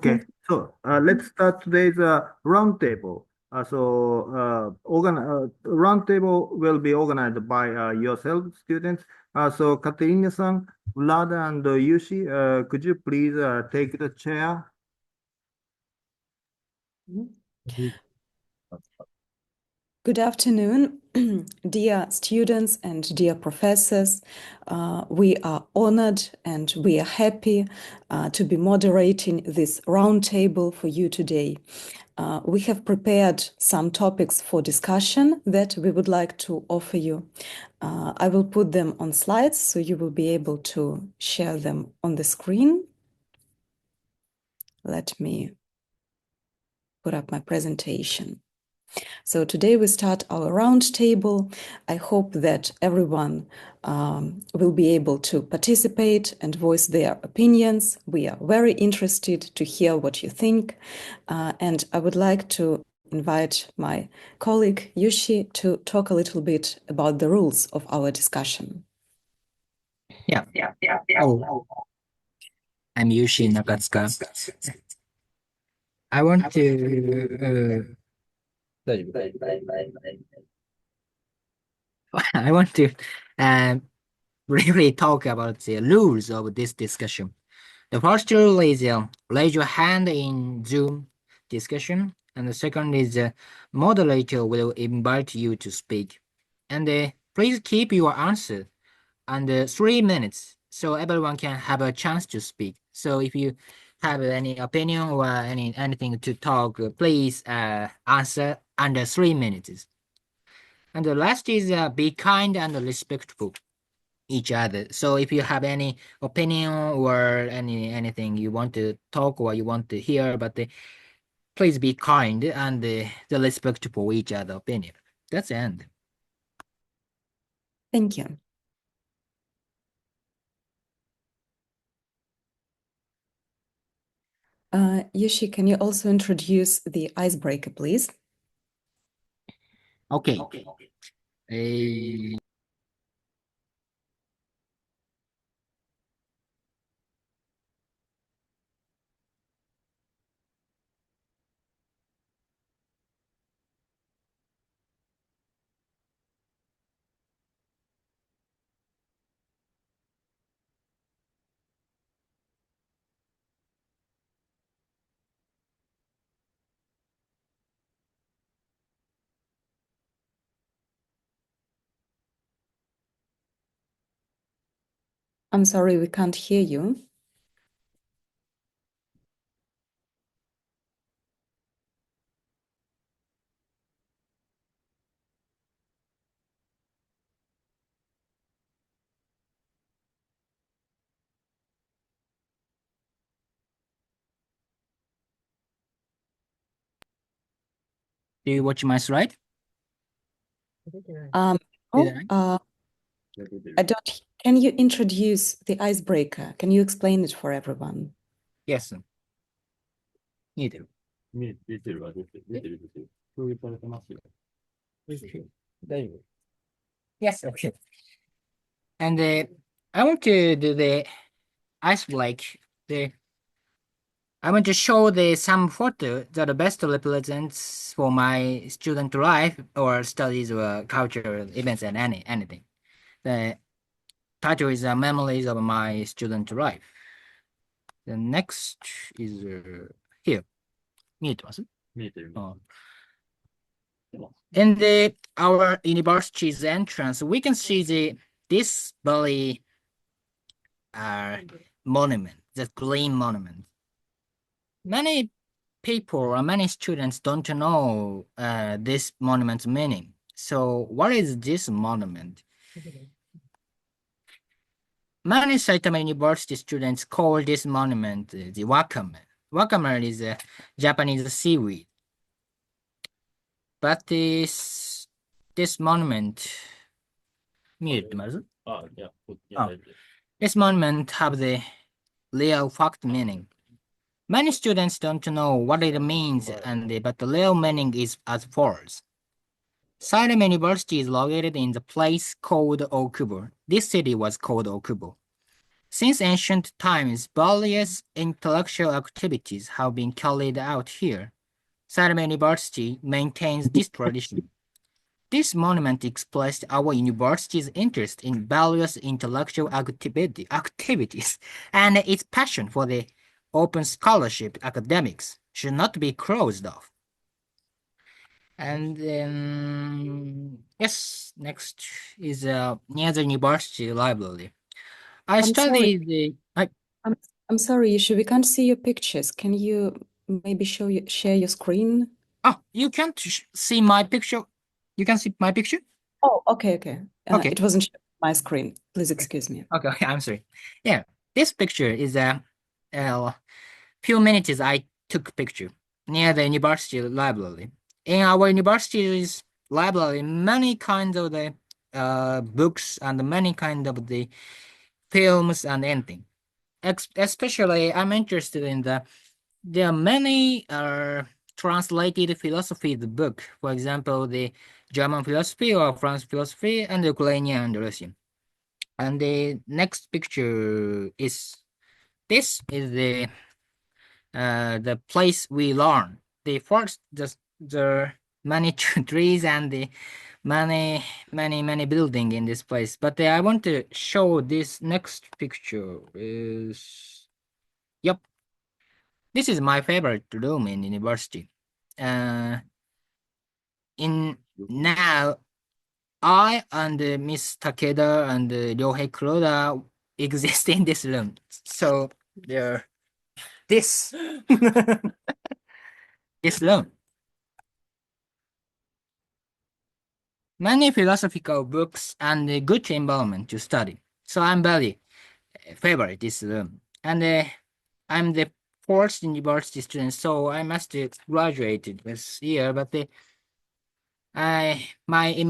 Okay, so let's start today's roundtable. Roundtable will be organized by yourself, students. So Kateryna-san, Vlad, and Yushi, could you please take the chair? Good afternoon, dear students and dear professors. We are honored and we are happy to be moderating this roundtable for you today. We have prepared some topics for discussion that we would like to offer you. I will put them on slides so you will be able to share them on the screen. Let me put up my presentation. So today we start our roundtable. I hope that everyone will be able to participate and voice their opinions. We are very interested to hear what you think. And I would like to invite my colleague Yushi to talk a little bit about the rules of our discussion. Yeah. Oh, I'm Yushi Nakatsuka. I want to I want to briefly talk about the rules of this discussion. The first rule is raise your hand in Zoom discussion, and the second is moderator will invite you to speak. And please keep your answer under 3 minutes so everyone can have a chance to speak. So if you have any opinion or anything to talk, please answer under 3 minutes. And the last is be kind and respectful each other. So if you have any opinion or anything you want to talk or you want to hear, but please be kind and respectful each other opinion. That's the end. Thank you. Yushi, can you also introduce the icebreaker, please? Okay. I'm sorry, we can't hear you. Do you watch my slide? I don't. Can you introduce the icebreaker? Can you explain it for everyone? Yes. Yes, okay. And I want to do the icebreaker. I want to show some photo that best represents for my student life or studies or cultural events and anything. The title is Memories of My Student Life. The next is here. 見えてます?見えてる。In our university's entrance, we can see this very monument, the green monument. Many people or many students don't know this monument's meaning. So what is this monument? Many Saitama University students call this monument the wakame. Wakame is a Japanese seaweed. But this monument, this monument have the real fact meaning. Many students don't know what it means, but the real meaning is as follows. Saitama University is located in the place called Okubo. This city was called Okubo. Since ancient times, various intellectual activities have been carried out here. Saitama University maintains this tradition. This monument expressed our university's interest in various intellectual activities, and its passion for the open scholarship academics should not be closed off. And yes, next is near the university library. I I'm sorry. studied the. I'm sorry, Yushu, we can't see your pictures. Can you maybe share your screen? Oh, you can't see my picture. You can see my picture? Oh, okay. Okay. It wasn't my screen. Please excuse me. Okay, I'm sorry. Yeah, this picture is a few minutes I took picture near the university library. In our university's library, many kinds of the books and many kind of the films and anything. Especially, I'm interested in there are many translated philosophy book. For example, the German philosophy or French philosophy and Ukrainian and Russian. And the next picture is this is the place we learn. The first the many trees and the many building in this place. But I want to show this next picture is yep. This is my favorite room in university. In now I and Miss Takeda and Ryohei Kuroda exist in this room. So they're this this room. Many philosophical books and a good environment to study. So I'm very favorite this room. And I'm the fourth university student, so I must graduated this year. But in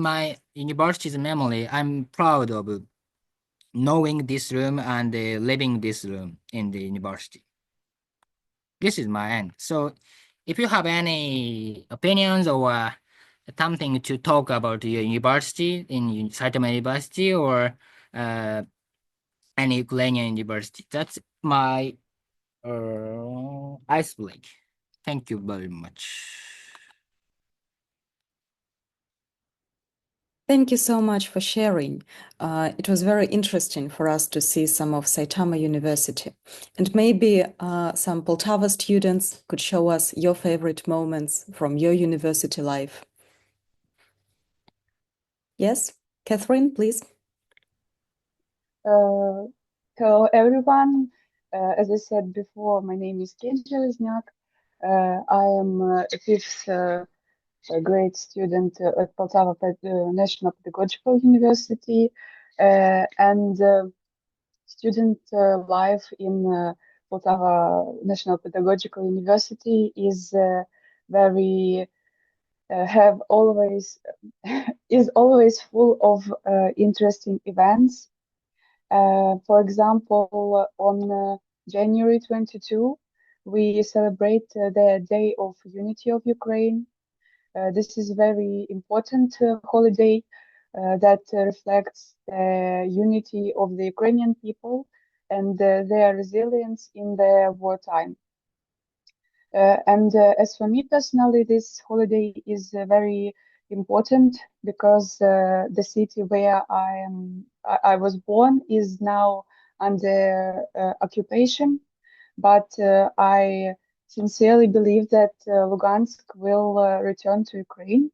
my university's memory, I'm proud of knowing this room and living this room in the university. This is my end. So if you have any opinions or something to talk about your university in Saitama University or any Ukrainian university, that's my ice break. Thank you very much. Thank you so much for sharing. It was very interesting for us to see some of Saitama University. And maybe some Poltava students could show us your favorite moments from your university life. Yes, Catherine, please. Hello, everyone. As I said before, my name is Kate Железняк. I am a fifth grade student at Poltava National Pedagogical University, and student life in Poltava National Pedagogical University is very have always is always full of interesting events. For example, on January 22, we celebrate the Day of Unity of Ukraine. This is a very important holiday that reflects the unity of the Ukrainian people and their resilience in the wartime. And as for me personally, this holiday is very important because the city where I was born is now under occupation, but I sincerely believe that Lugansk will return to Ukraine.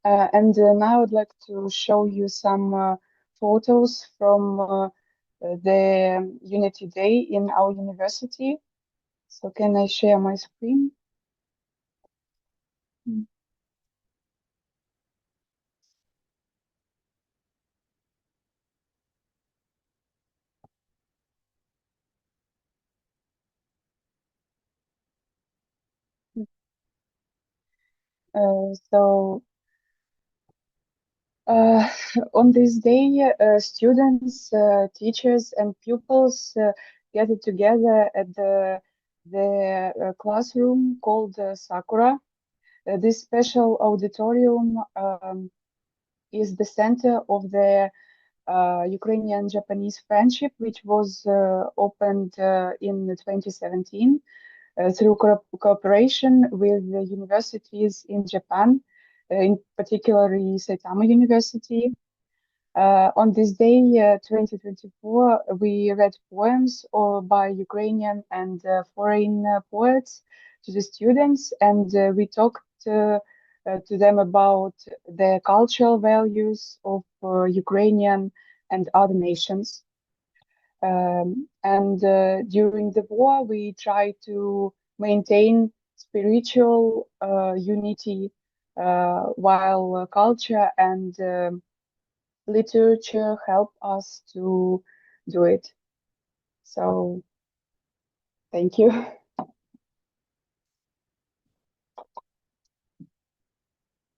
And now I'd like to show you some photos from the Unity Day in our university. So can I share my screen? So on this day, students, teachers, and pupils gathered together at the classroom called Sakura. This special auditorium is the center of the Ukrainian-Japanese friendship, which was opened in 2017 through cooperation with the universities in Japan, in particularly Saitama University. On this day, 2024, we read poems by Ukrainian and foreign poets to the students, and we talked to them about the cultural values of Ukrainian and other nations. And during the war, we tried to maintain spiritual unity while culture and literature help us to do it. So, thank you.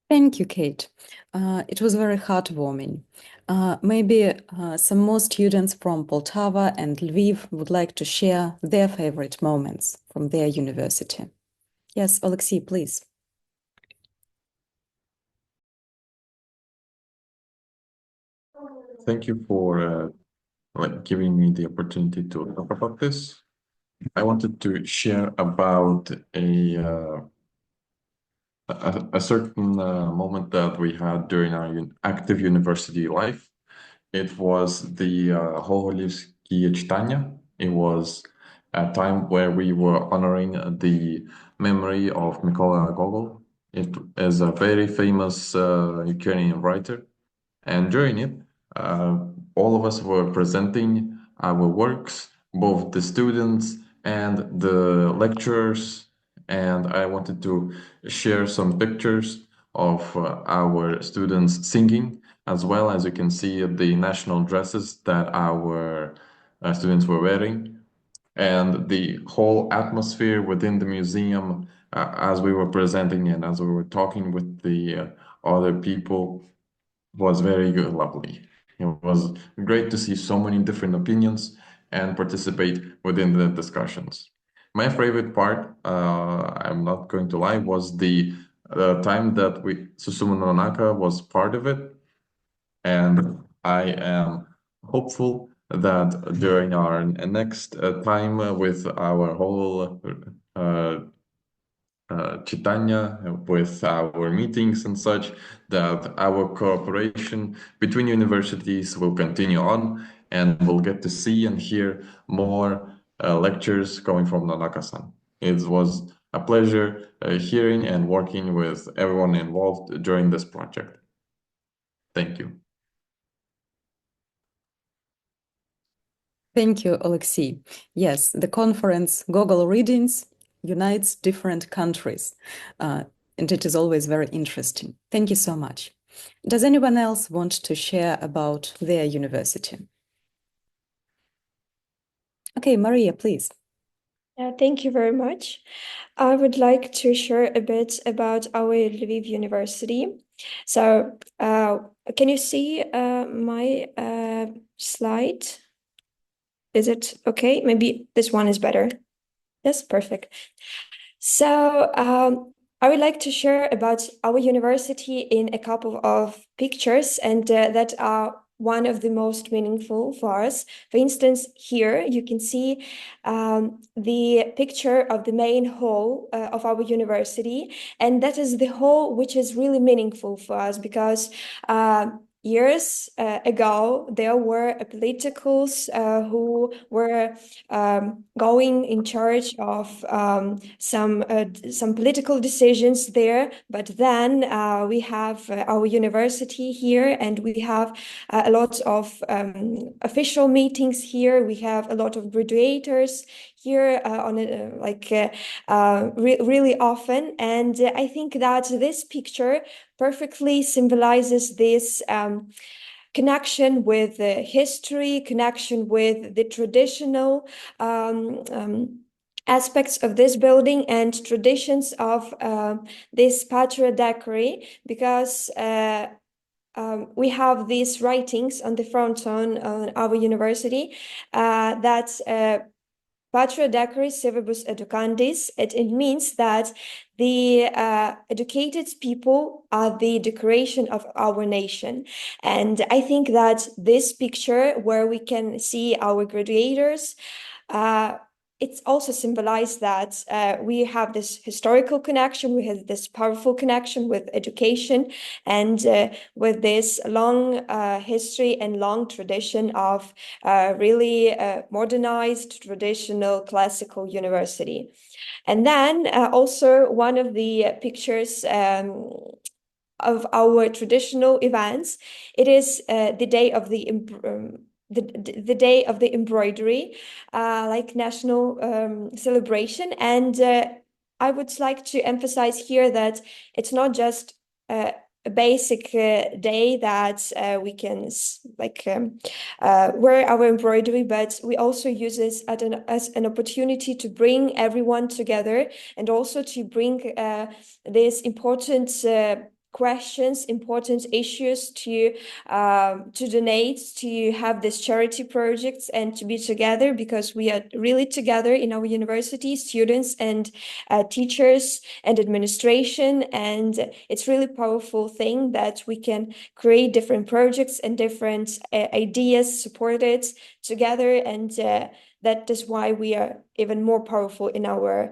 Thank you, Kate. It was very heartwarming. Maybe some more students from Poltava and Lviv would like to share their favorite moments from their university. Yes, Alexei, please. Thank you for giving me the opportunity to talk about this. I wanted to share about a certain moment that we had during our active university life. It was the Hoholivsky Chitanya. It was a time where we were honoring the memory of Mykola Gogol. It is a very famous Ukrainian writer. And during it, all of us were presenting our works, both the students and the lecturers. And I wanted to share some pictures of our students singing, as well as you can see the national dresses that our students were wearing. And the whole atmosphere within the museum, as we were presenting and as we were talking with the other people, was very good, lovely. It was great to see so many different opinions and participate within the discussions. My favorite part, I'm not going to lie, was the time that Susumu no Naka was part of it. And I am hopeful that during our next time with our whole Chitanya, with our meetings and such, that our cooperation between universities will continue on, and we'll get to see and hear more lectures coming from Nanaka-san. It was a pleasure hearing and working with everyone involved during this project. Thank you. Thank you, Alexei. Yes, the conference Gogol Readings unites different countries, and it is always very interesting. Thank you so much. Does anyone else want to share about their university? Okay, Maria, please. Thank you very much. I would like to share a bit about our Lviv University. So, can you see my slide? Is it okay? Maybe this one is better. Yes, perfect. So, I would like to share about our university in a couple of pictures, and that are one of the most meaningful for us. For instance, here you can see the picture of the main hall of our university, and that is the hall which is really meaningful for us because years ago, there were politicals who were going in charge of some political decisions there. But then we have our university here, and we have a lot of official meetings here. We have a lot of graduates here really often, and I think that this picture perfectly symbolizes this connection with history, connection with the traditional aspects of this building and traditions of this patria decori, because we have these writings on the front on our university that Patria Decoris Civibus Educandis. It means that the educated people are the decoration of our nation. And I think that this picture where we can see our graduates, it's also symbolized that we have this historical connection, we have this powerful connection with education, and with this long history and long tradition of really modernized, traditional, classical university. And then also one of the pictures of our traditional events, it is the day of the day of the embroidery, like national celebration. And I would like to emphasize here that it's not just a basic day that we can wear our embroidery, but we also use this as an opportunity to bring everyone together, and also to bring these important questions, important issues to donate, to have these charity projects, and to be together, because we are really together in our university, students and teachers and administration. And it's really powerful thing that we can create different projects and different ideas supported together, and that is why we are even more powerful in our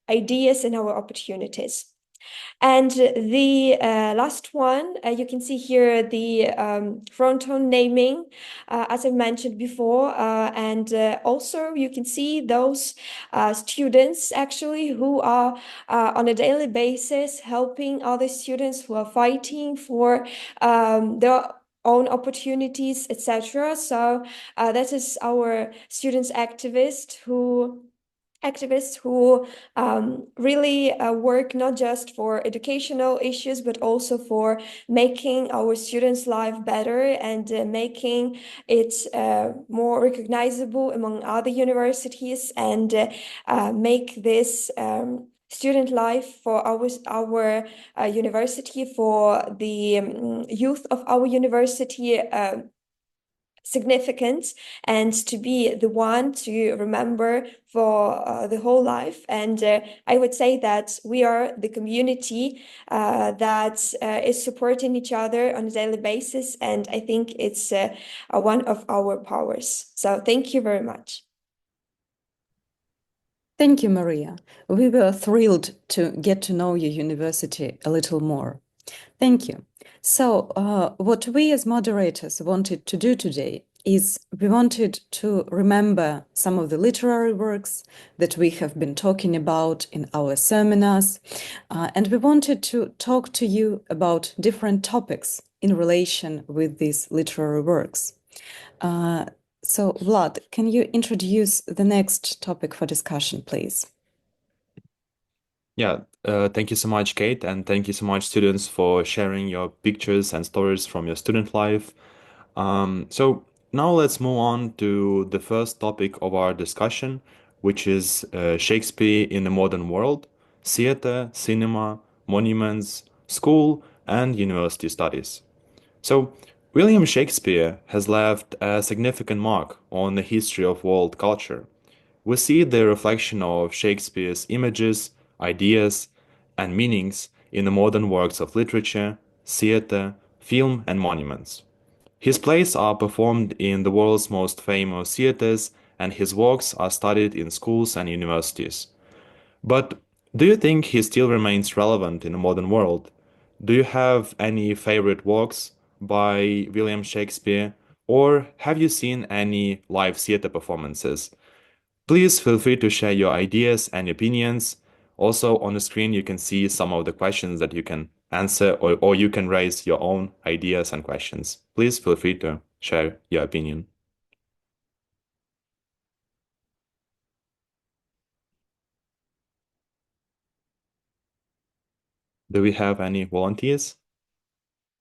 ideas and our opportunities. And the last one, you can see here the fronton naming, as I mentioned before, and also you can see those students actually who are on a daily basis helping other students who are fighting for their own opportunities, etc. So that is our students activists who really work not just for educational issues, but also for making our students' life better, and making it more recognizable among other universities, and make this student life for our university, for the youth of our university, significant, and to be the one to remember for the whole life. And I would say that we are the community that is supporting each other on a daily basis, and I think it's one of our powers. So thank you very much. Thank you, Maria. We were thrilled to get to know your university a little more. Thank you. So what we as moderators wanted to do today is we wanted to remember some of the literary works that we have been talking about in our seminars, and we wanted to talk to you about different topics in relation with these literary works. So Vlad, can you introduce the next topic for discussion, please? Yeah, thank you so much, Kate, and thank you so much, students, for sharing your pictures and stories from your student life. So now let's move on to the first topic of our discussion, which is Shakespeare in the modern world, theater, cinema, monuments, school, and university studies. So William Shakespeare has left a significant mark on the history of world culture. We see the reflection of Shakespeare's images, ideas, and meanings in the modern works of literature, theater, film, and monuments. His plays are performed in the world's most famous theaters, and his works are studied in schools and universities. But do you think he still remains relevant in the modern world? Do you have any favorite works by William Shakespeare, or have you seen any live theater performances? Please feel free to share your ideas and opinions. Also on the screen you can see some of the questions that you can answer, or you can raise your own ideas and questions. Please feel free to share your opinion. Do we have any volunteers?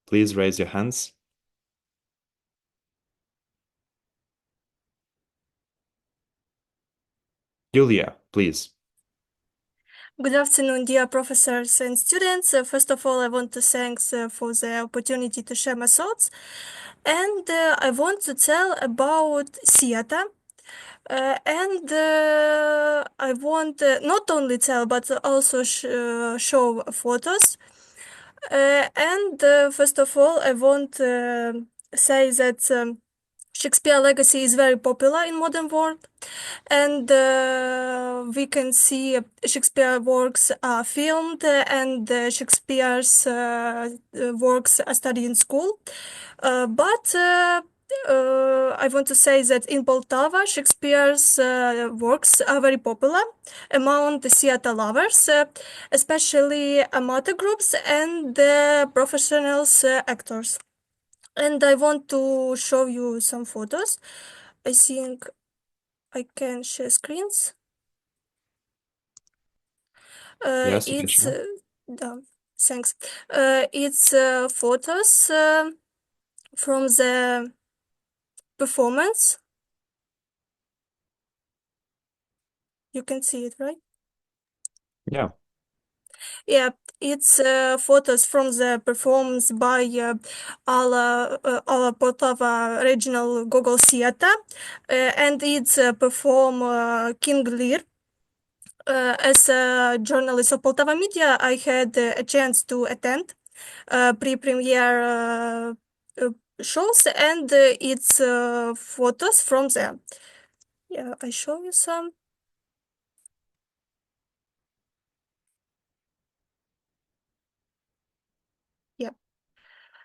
Please raise your hands. Julia, please. Good afternoon, dear professors and students. First of all, I want to thank for the opportunity to share my thoughts. And I want to tell about theater. And I want not only tell but also show photos. And first of all, I want to say that Shakespeare legacy is very popular in modern world, and we can see Shakespeare works are filmed and Shakespeare's works are studied in school. But I want to say that in Poltava, Shakespeare's works are very popular among the theater lovers, especially amateur groups and professionals actors. And I want to show you some photos. I think I can share screens. Yes, you can It's share. thanks. It's photos from the performance. You can see it, right? Yeah. Yeah, it's photos from the performance by our Poltava regional Gogol Theater, and it's perform King Lear. As a journalist of Poltava Media, I had a chance to attend pre-premiere shows, and it's photos from them. Yeah, I show you some. Yeah.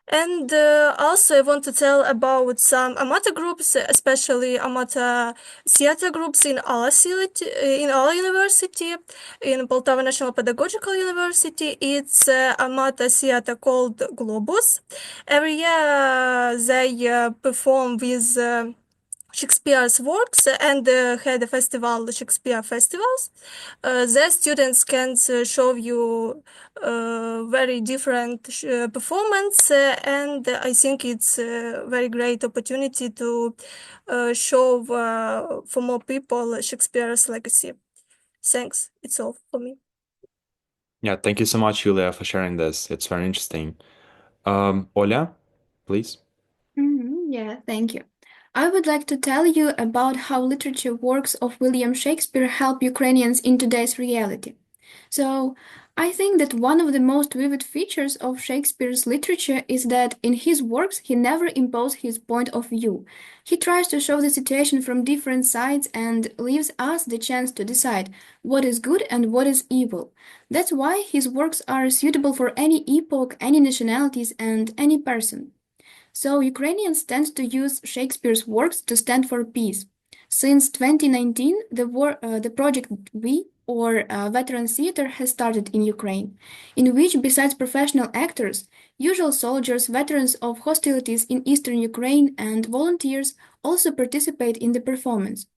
And also I want to tell about some amateur groups, especially amateur theater groups in our university, in Poltava National Pedagogical University. It's amateur theater called Globus. Every year they perform with Shakespeare's works and had a festival, Shakespeare festivals. The students can show you very different performance, and I think it's a very great opportunity to show for more people Shakespeare's legacy. Thanks. It's all for me. Yeah, thank you so much, Yulia, for sharing this. It's very interesting. Oля, please. Yeah, thank you. I would like to tell you about how literature works of William Shakespeare help Ukrainians in today's reality. So, I think that one of the most vivid features of Shakespeare's literature is that in his works he never imposes his point of view. He tries to show the situation from different sides and leaves us the chance to decide what is good and what is evil. That's why his works are suitable for any epoch, any nationalities, and any person. So Ukrainians tend to use Shakespeare's works to stand for peace. Since 2019, the Project V, or Veteran Theater, has started in Ukraine, in which, besides professional actors, usual soldiers, veterans of hostilities in eastern Ukraine, and volunteers also participate in the performance.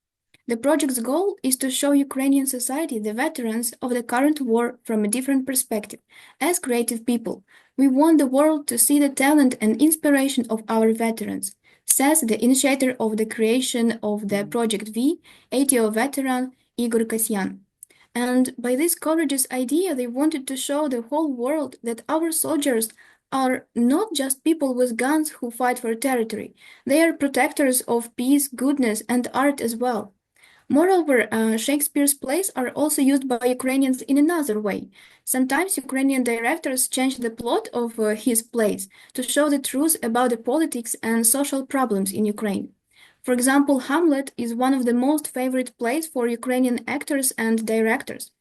The project's goal is to show Ukrainian society the veterans of the current war from a different perspective, as creative people. We want the world to see the talent and inspiration of our veterans, says the initiator of the creation of the Project V, ATO veteran Igor Kasyan. And by this courageous idea, they wanted to show the whole world that our soldiers are not just people with guns who fight for territory. They are protectors of peace, goodness, and art as well. Moreover, Shakespeare's plays are also used by Ukrainians in another way. Sometimes Ukrainian directors change the plot of his plays to show the truth about the politics and social problems in Ukraine. For example, Hamlet is one of the most favorite plays for Ukrainian actors and directors.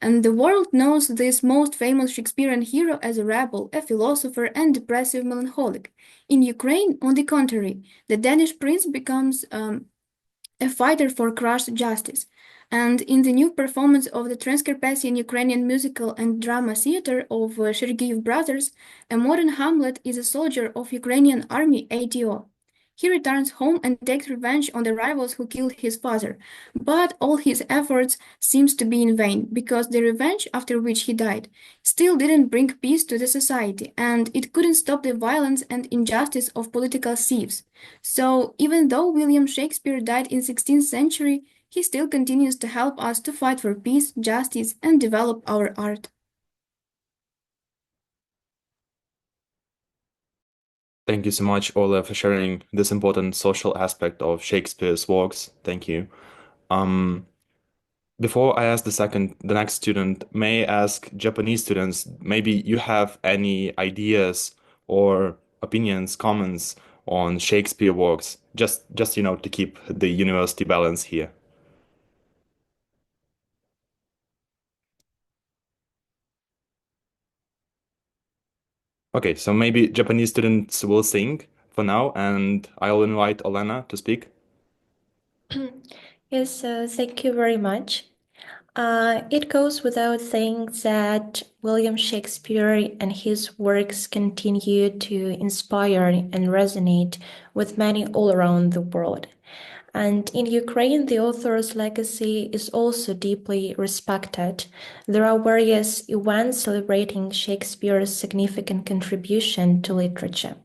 And the world knows this most famous Shakespearean hero as a rebel, a philosopher, and depressive melancholic. In Ukraine, on the contrary, the Danish prince becomes a fighter for crushed justice. And in the new performance of the Transcarpathian Ukrainian musical and drama theater of Sergeyev brothers, a modern Hamlet is a soldier of Ukrainian army ATO. He returns home and takes revenge on the rivals who killed his father, but all his efforts seems to be in vain, because the revenge after which he died still didn't bring peace to the society, and it couldn't stop the violence and injustice of political thieves. So even though William Shakespeare died in 16th century, he still continues to help us to fight for peace, justice, and develop our art. Thank you so much, Ola, for sharing this important social aspect of Shakespeare's works. Thank you. Before I ask the next student, may I ask Japanese students, maybe you have any ideas or opinions, comments on Shakespeare works, just to keep the university balance here. Okay, so maybe Japanese students will sing for now, and I'll invite Olena to speak. Yes, thank you very much. It goes without saying that William Shakespeare and his works continue to inspire and resonate with many all around the world. And in Ukraine, the author's legacy is also deeply respected. There are various events celebrating Shakespeare's significant contribution to literature.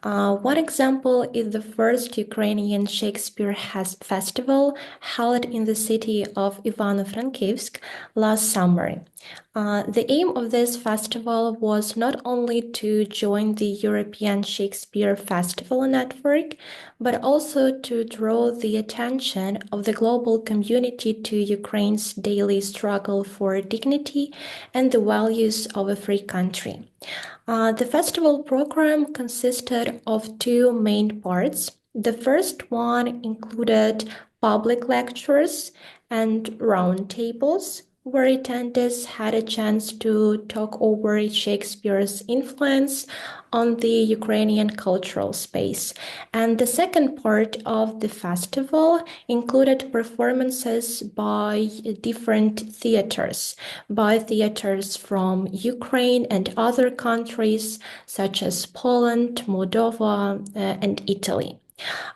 One example is the first Ukrainian Shakespeare Festival held in the city of Ivano-Frankivsk last summer. The aim of this festival was not only to join the European Shakespeare Festival Network, but also to draw the attention of the global community to Ukraine's daily struggle for dignity and the values of a free country. The festival program consisted of two main parts. The first one included public lectures and roundtables, where attendees had a chance to talk over Shakespeare's influence on the Ukrainian cultural space. And the second part of the festival included performances by different theaters, by theaters from Ukraine and other countries such as Poland, Moldova, and Italy.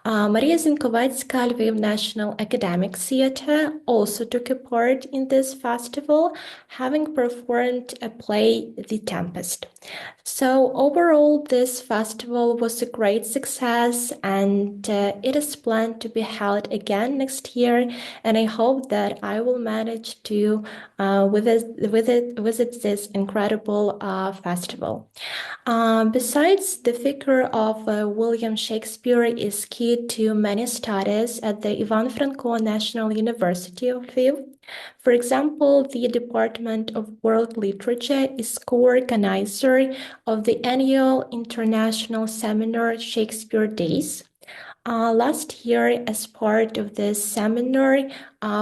Maria Zinkovitska Lviv National Academic Theatre also took a part in this festival, having performed a play, The Tempest. So overall, this festival was a great success, and it is planned to be held again next year. And I hope that I will manage to visit this incredible festival. Besides, the figure of William Shakespeare is key to many studies at the Ivan Franko National University of Lviv. For example, the Department of World Literature is co-organizer of the annual international seminar Shakespeare Days. Last year, as part of this seminar,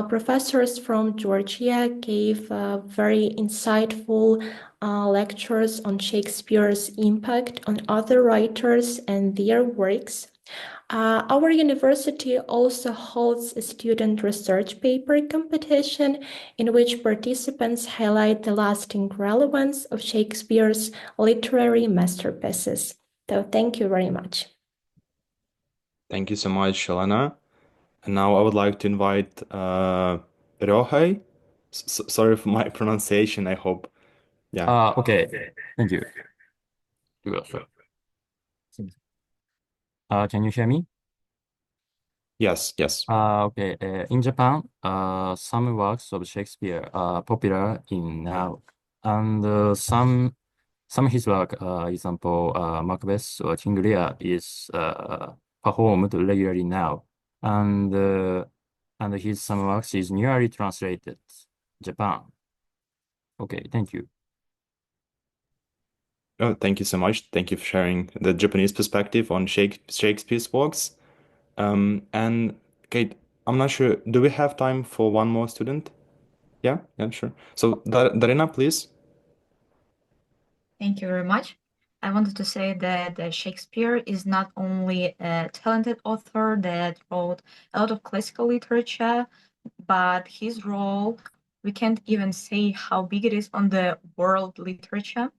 professors from Georgia gave very insightful lectures on Shakespeare's impact on other writers and their works. Our university also holds a student research paper competition in which participants highlight the lasting relevance of Shakespeare's literary masterpieces. So thank you very much. Thank you so much, Elena. And now I would like to invite Rohai. Sorry for my pronunciation, I hope. Yeah. Okay. Thank you. Can you hear me? Yes. Okay. In Japan, some works of Shakespeare are popular in now, and some his work, example, Macbeth or King Lear, is performed regularly now, and his some works is newly translated Japan. Okay, thank you. Oh, thank you so much. Thank you for sharing the Japanese perspective on Shakespeare's works. And Kate, I'm not sure. Do we have time for one more student? Yeah, sure. So Darina, please. Thank you very much. I wanted to say that Shakespeare is not only a talented author that wrote a lot of classical literature, but his role, we can't even say how big it is on the world literature.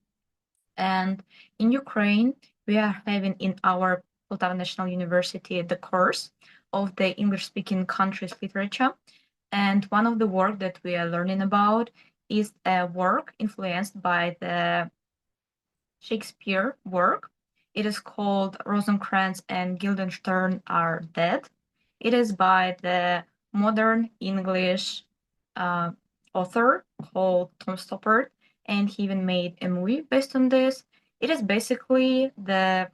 And in Ukraine, we are having in our Poltava National University the course of the English-speaking countries literature. And one of the work that we are learning about is a work influenced by the Shakespeare work. It is called Rosencrantz and Guildenstern Are Dead. It is by the modern English author called Tom Stoppard, and he even made a movie based on this. It is basically the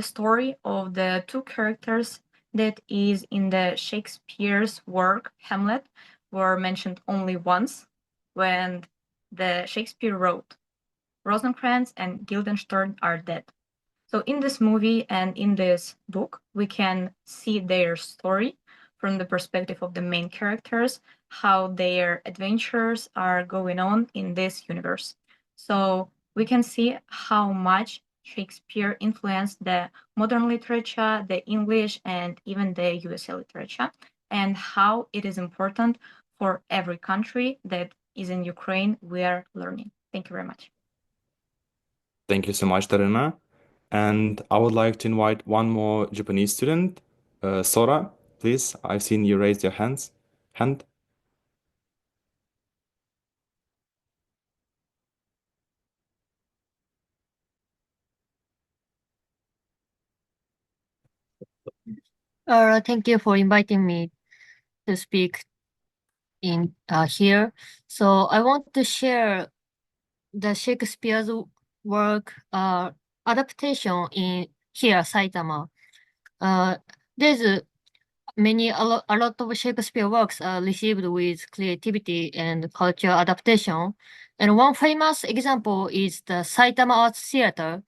story of the two characters that is in the Shakespeare's work Hamlet were mentioned only once when the Shakespeare wrote, Rosencrantz and Guildenstern are dead. So in this movie and in this book, we can see their story from the perspective of the main characters, how their adventures are going on in this universe. So we can see how much Shakespeare influenced the modern literature, the English, and even the USA literature, and how it is important for every country that is in Ukraine we are learning. Thank you very much. Thank you so much, Kateryna. And I would like to invite one more Japanese student, Sora, please. I've seen you raise your hand. Thank you for inviting me to speak in here. So I want to share the Shakespeare's work adaptation in here, Saitama. There's a lot of Shakespeare works are received with creativity and cultural adaptation. And one famous example is the Saitama Arts Theater,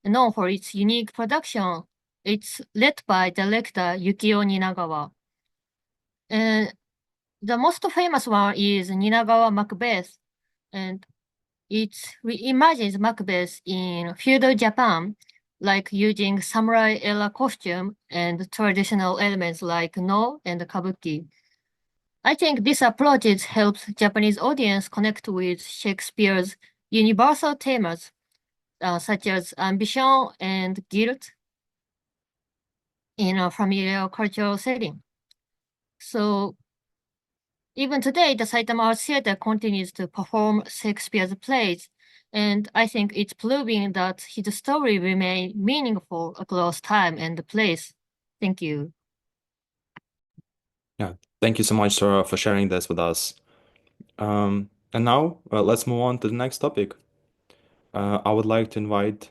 known for its unique production. It's led by director Yukio Ninagawa. And the most famous one is Ninagawa Macbeth, and it reimagines Macbeth in feudal Japan, like using samurai-era costume and traditional elements like no and kabuki. I think this approach helps Japanese audience connect with Shakespeare's universal themes, such as ambition and guilt, in a familiar cultural setting. So even today, the Saitama Arts Theater continues to perform Shakespeare's plays, and I think it's proving that his story remains meaningful across time and place. Thank you. Yeah, thank you so much, Sora, for sharing this with us. And now let's move on to the next topic. I would like to invite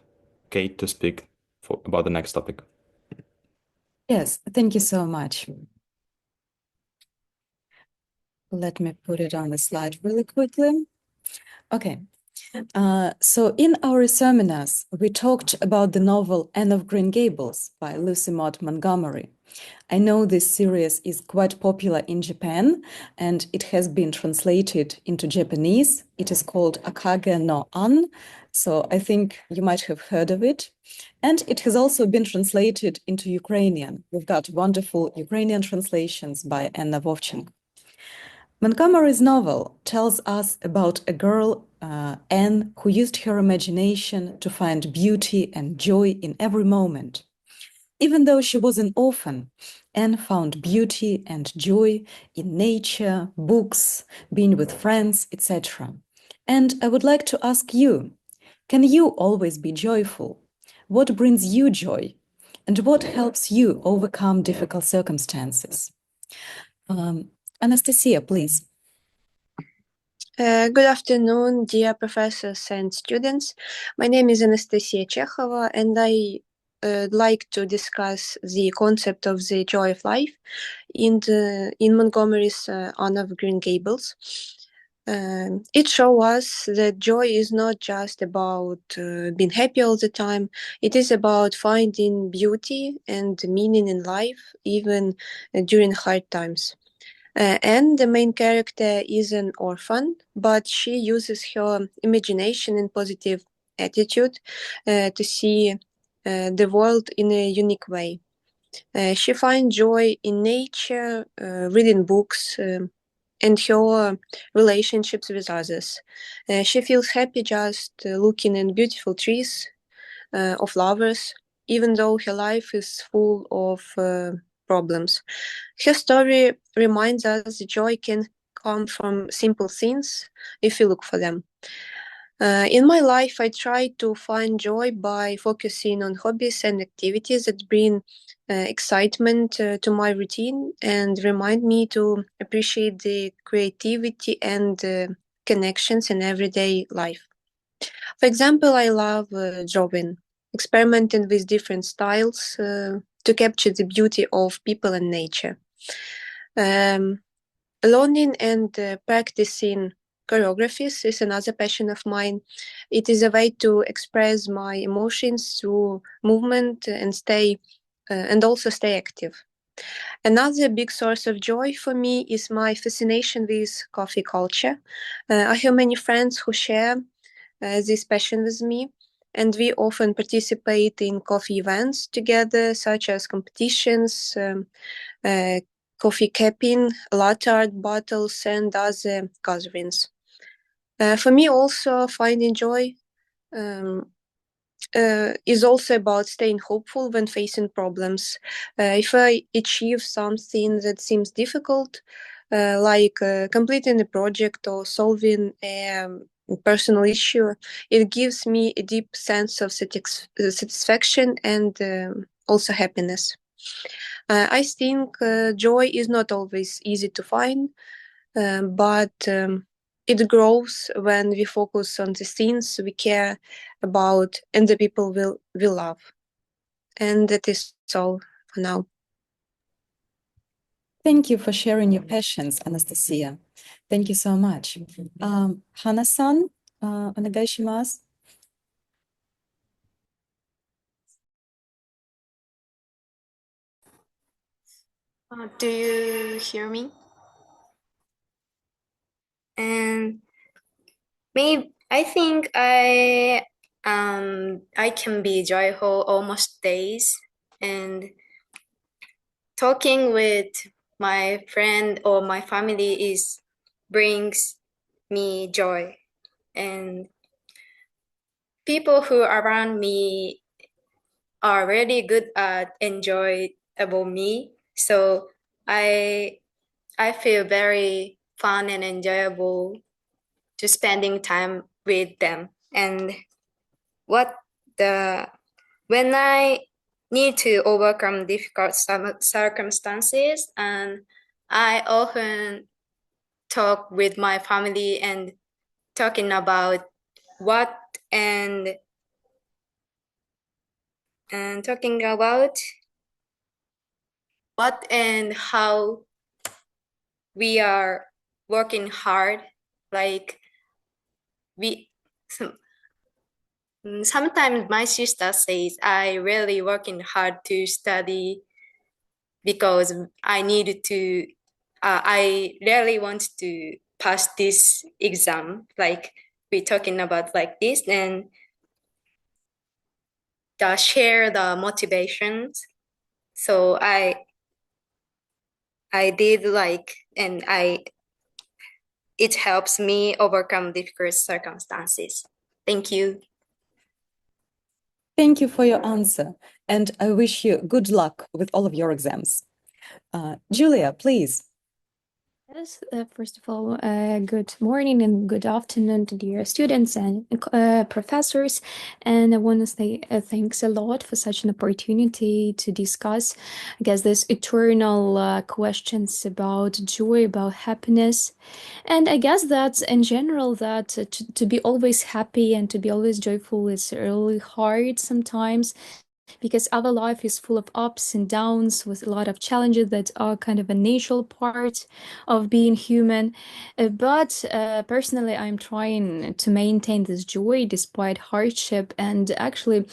Kate to speak about the next topic. Yes, thank you so much. Let me put it on the slide really quickly. Okay. So in our seminars, we talked about the novel Anne of Green Gables by Lucy Maud Montgomery. I know this series is quite popular in Japan, and it has been translated into Japanese. It is called Akage no An, so I think you might have heard of it. And it has also been translated into Ukrainian. We've got wonderful Ukrainian translations by Anna Vovchenko. Montgomery's novel tells us about a girl, Anne, who used her imagination to find beauty and joy in every moment. Even though she was an orphan, Anne found beauty and joy in nature, books, being with friends, etc. And I would like to ask you, can you always be joyful? What brings you joy? And what helps you overcome difficult circumstances? Anastasia, please. Good afternoon, dear professors and students. My name is Anastasia Chekhova, and I like to discuss the concept of the joy of life in Montgomery's Anne of Green Gables. It shows us that joy is not just about being happy all the time. It is about finding beauty and meaning in life, even during hard times. And the main character is an orphan, but she uses her imagination and positive attitude to see the world in a unique way. She finds joy in nature, reading books, and her relationships with others. She feels happy just looking at beautiful trees of flowers, even though her life is full of problems. Her story reminds us that joy can come from simple things if we look for them. In my life, I try to find joy by focusing on hobbies and activities that bring excitement to my routine and remind me to appreciate the creativity and connections in everyday life. For example, I love drawing, experimenting with different styles, to capture the beauty of people and nature. Learning and practicing choreographies is another passion of mine. It is a way to express my emotions through movement and also stay active. Another big source of joy for me is my fascination with coffee culture. I have many friends who share this passion with me, and we often participate in coffee events together, such as competitions, coffee capping, latte art battles, and other gatherings. For me, also finding joy is also about staying hopeful when facing problems. If I achieve something that seems difficult, like completing a project or solving a personal issue, it gives me a deep sense of satisfaction and also happiness. I think joy is not always easy to find, but it grows when we focus on the things we care about and the people we love. And that is all for now. Thank you for sharing your passions, Anastasia. Thank you so much. Hana-san, onegaishimasu. Do you hear me? And maybe I think I can be joyful almost days, and talking with my friend or my family brings me joy, and people who are around me are really good at enjoyable me, so I feel very fun and enjoyable to spending time with them. And when I need to overcome difficult circumstances, and I often talk with my family and talking about talking about what and how we are working hard. Like sometimes my sister says I really working hard to study because I really want to pass this exam. Like we're talking about like this, and share the motivations. So I did it helps me overcome difficult circumstances. Thank you. Thank you for your answer, and I wish you good luck with all of your exams. Julia, please. Yes, first of all, good morning and good afternoon to dear students and professors. And I want to say thanks a lot for such an opportunity to discuss, I guess, these eternal questions about joy, about happiness. And I guess that in general, that to be always happy and to be always joyful is really hard sometimes, because our life is full of ups and downs with a lot of challenges that are kind of a natural part of being human. But personally, I'm trying to maintain this joy despite hardship. And actually,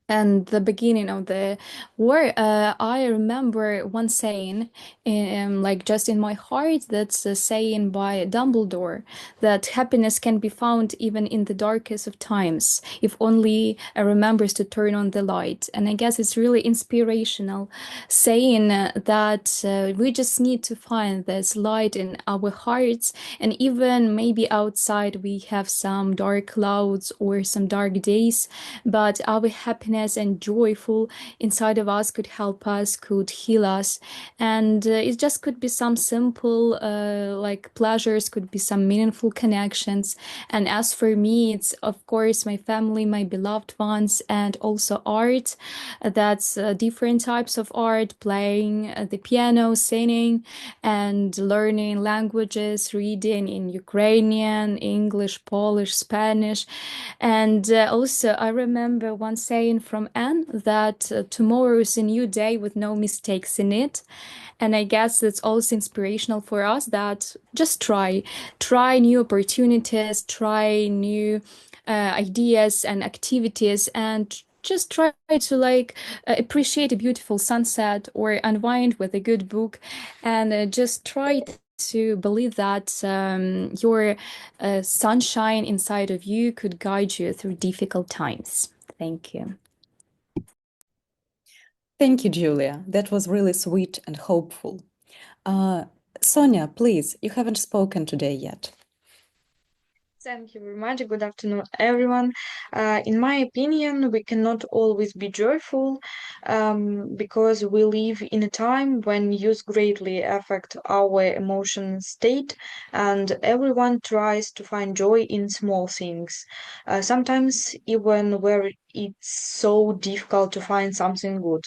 and the beginning of the war, I remember one saying, like just in my heart, that's a saying by Dumbledore, that happiness can be found even in the darkest of times, if only remembers to turn on the light. And I guess it's really inspirational, saying that we just need to find this light in our hearts, and even maybe outside we have some dark clouds or some dark days, but our happiness and joyful inside of us could help us, could heal us. And it just could be some simple like pleasures, could be some meaningful connections. And as for me, it's of course my family, my beloved ones, and also art. That's different types of art, playing the piano, singing, and learning languages, reading in Ukrainian, English, Polish, Spanish. And also I remember one saying from Anne that tomorrow is a new day with no mistakes in it. And I guess it's also inspirational for us that just try new opportunities, try new ideas and activities, and just try to appreciate a beautiful sunset or unwind with a good book, and just try to believe that your sunshine inside of you could guide you through difficult times. Thank you. Thank you, Julia. That was really sweet and hopeful. Sonia, please, you haven't spoken today yet. Thank you very much. Good afternoon, everyone. In my opinion, we cannot always be joyful because we live in a time when news greatly affect our emotion state, and everyone tries to find joy in small things. Sometimes even where it's so difficult to find something good.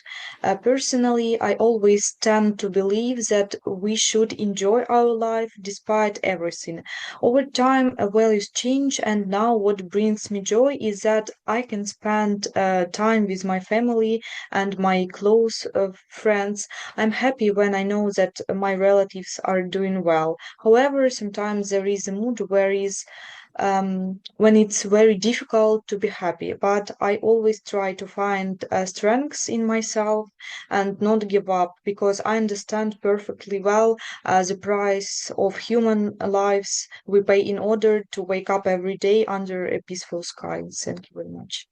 Personally, I always tend to believe that we should enjoy our life despite everything. Over time, values change, and now what brings me joy is that I can spend time with my family and my close friends. I'm happy when I know that my relatives are doing well. However, sometimes there is a mood when it's very difficult to be happy, but I always try to find strengths in myself and not give up because I understand perfectly well the price of human lives we pay in order to wake up every day under a peaceful sky. Thank you very much.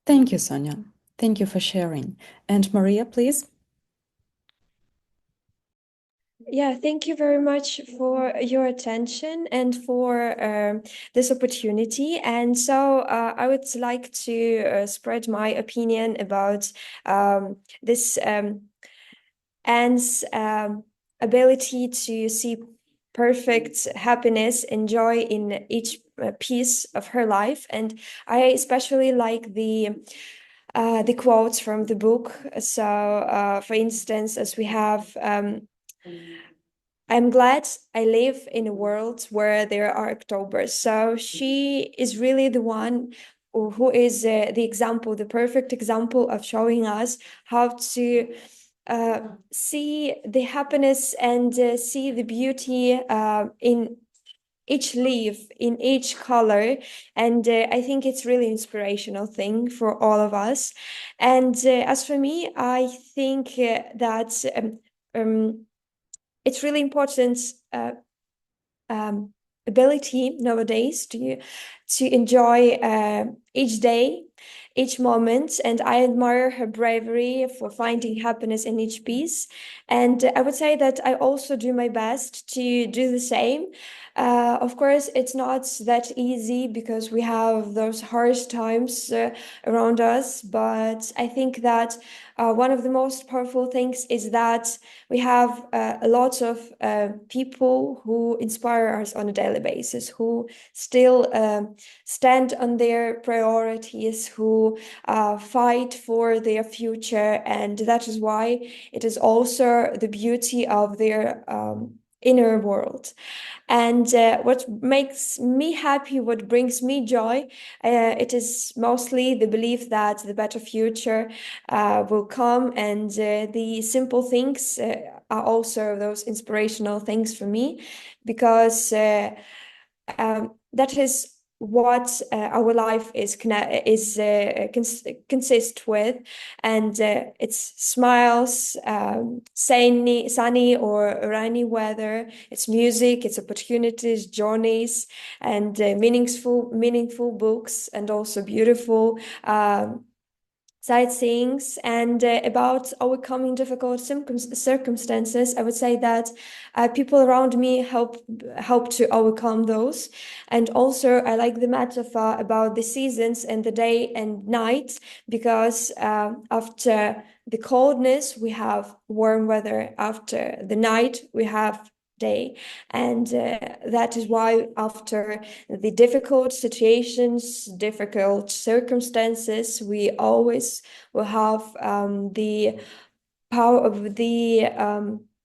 Thank you, Sonia. Thank you for sharing. And Maria, please. Yeah, thank you very much for your attention and for this opportunity. And so I would like to spread my opinion about this Anne's ability to see perfect happiness and joy in each piece of her life. And I especially like the quotes from the book. So, for instance, as we have, I'm glad I live in a world where there are Octobers. So she is really the one who is the example, the perfect example of showing us how to see the happiness and see the beauty in each leaf, in each color. And I think it's really inspirational thing for all of us. And as for me, I think that it's really important ability nowadays to enjoy each day, each moment, and I admire her bravery for finding happiness in each piece. And I would say that I also do my best to do the same. Of course, it's not that easy because we have those harsh times around us, but I think that one of the most powerful things is that we have a lot of people who inspire us on a daily basis, who still stand on their priorities, who fight for their future. And that is why it is also the beauty of their inner world. And what makes me happy, what brings me joy, it is mostly the belief that the better future will come, and the simple things are also those inspirational things for me, because that is what our life consists with, and it's smiles, sunny or rainy weather, it's music, it's opportunities, journeys, and meaningful books, and also beautiful sightseeings. And about overcoming difficult circumstances, I would say that people around me help to overcome those. And also I like the metaphor about the seasons and the day and night, because after the coldness we have warm weather, after the night we have day. And that is why after the difficult situations, difficult circumstances, we always will have the power of the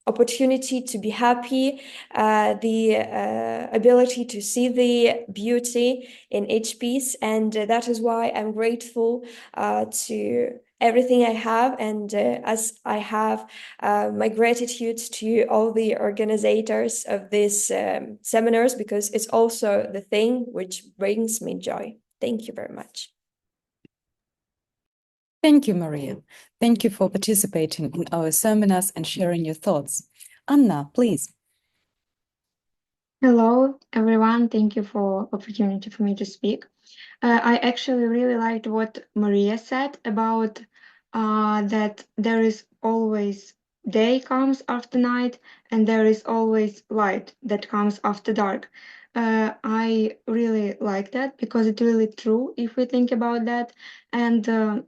opportunity to be happy, the ability to see the beauty in each piece. And that is why I'm grateful to everything I have. And as I have my gratitude to all the organizers of these seminars, because it's also the thing which brings me joy. Thank you very much. Thank you, Maria. Thank you for participating in our seminars and sharing your thoughts. Anna, please. Hello, everyone. Thank you for opportunity for me to speak. I actually really liked what Maria said about that there is always day comes after night and there is always light that comes after dark. I really like that because it's really true if we think about that. And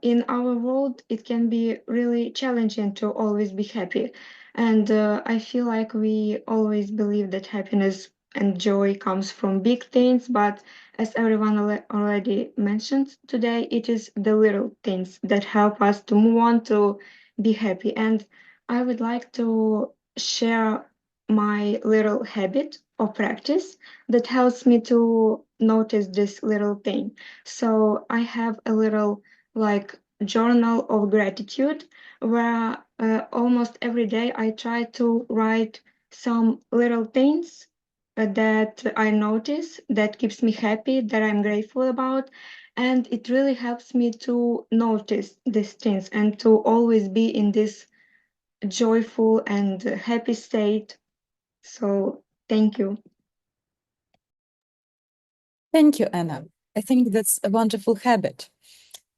in our world, it can be really challenging to always be happy. And I feel like we always believe that happiness and joy comes from big things, but as everyone already mentioned today, it is the little things that help us to move on to be happy. And I would like to share my little habit or practice that helps me to notice this little thing. So I have a little like journal of gratitude where almost every day I try to write some little things that I notice that keeps me happy, that I'm grateful about. And it really helps me to notice these things and to always be in this joyful and happy state. So thank you. Thank you, Anna. I think that's a wonderful habit.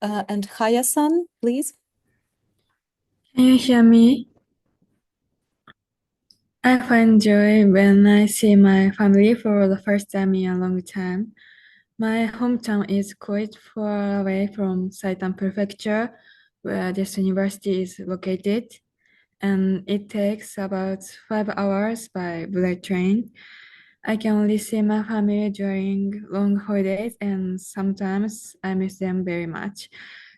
And Haya-san, please. Can you hear me? I find joy when I see my family for the first time in a long time. My hometown is quite far away from Saitama Prefecture, where this university is located, and it takes about 5 hours by bullet train. I can only see my family during long holidays, and sometimes I miss them very much.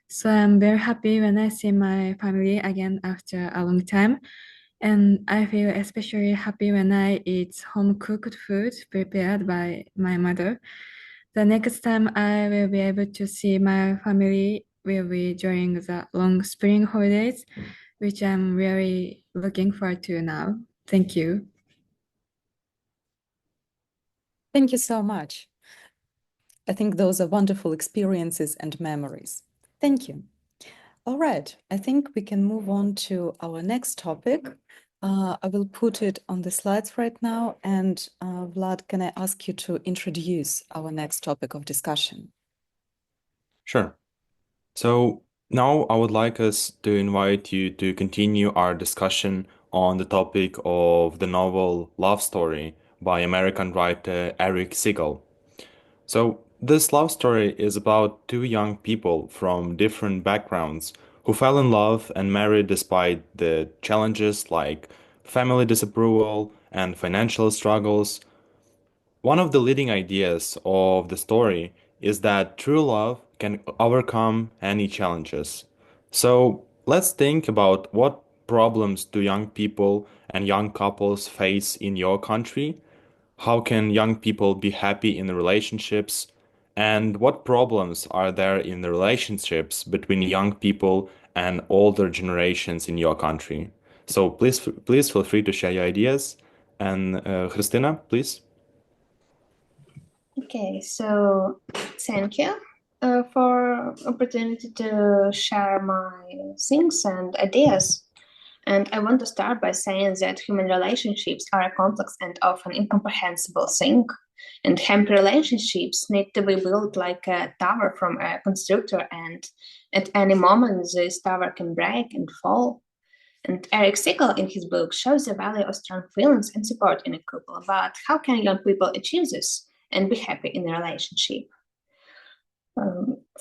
So I'm very happy when I see my family again after a long time. And I feel especially happy when I eat home-cooked food prepared by my mother. The next time I will be able to see my family will be during the long spring holidays, which I'm really looking forward to now. Thank you. Thank you so much. I think those are wonderful experiences and memories. Thank you. All right, I think we can move on to our next topic. I will put it on the slides right now. And Vlad, can I ask you to introduce our next topic of discussion? Sure. So now I would like us to invite you to continue our discussion on the topic of the novel Love Story by American writer Eric Siegel. So this love story is about two young people from different backgrounds who fell in love and married despite the challenges like family disapproval and financial struggles. One of the leading ideas of the story is that true love can overcome any challenges. So let's think about what problems do young people and young couples face in your country? How can young people be happy in the relationships? And what problems are there in the relationships between young people and older generations in your country? So please feel free to share your ideas. And Christina, please. Okay, so thank you for opportunity to share my things and ideas. And I want to start by saying that human relationships are a complex and often incomprehensible thing. And happy relationships need to be built like a tower from a constructor, and at any moment this tower can break and fall. And Eric Siegel in his book shows the value of strong feelings and support in a couple. But how can young people achieve this and be happy in a relationship?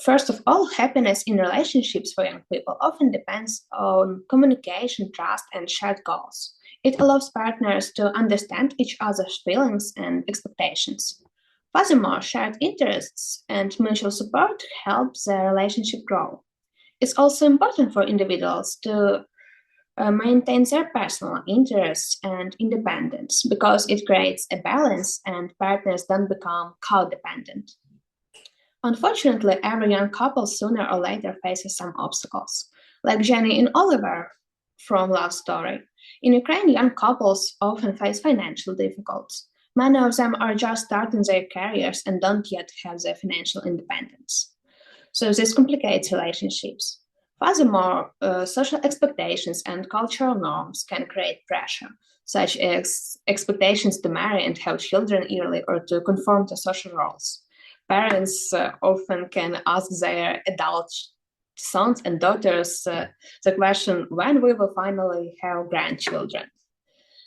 First of all, happiness in relationships for young people often depends on communication, trust, and shared goals. It allows partners to understand each other's feelings and expectations. Furthermore, shared interests and mutual support help the relationship grow. It's also important for individuals to maintain their personal interests and independence because it creates a balance and partners don't become codependent. Unfortunately, every young couple sooner or later faces some obstacles, like Jenny and Oliver from Love Story. In Ukraine, young couples often face financial difficulties. Many of them are just starting their careers and don't yet have their financial independence. So this complicates relationships. Furthermore, social expectations and cultural norms can create pressure, such as expectations to marry and have children early or to conform to social roles. Parents often can ask their adult sons and daughters the question, when we will finally have grandchildren?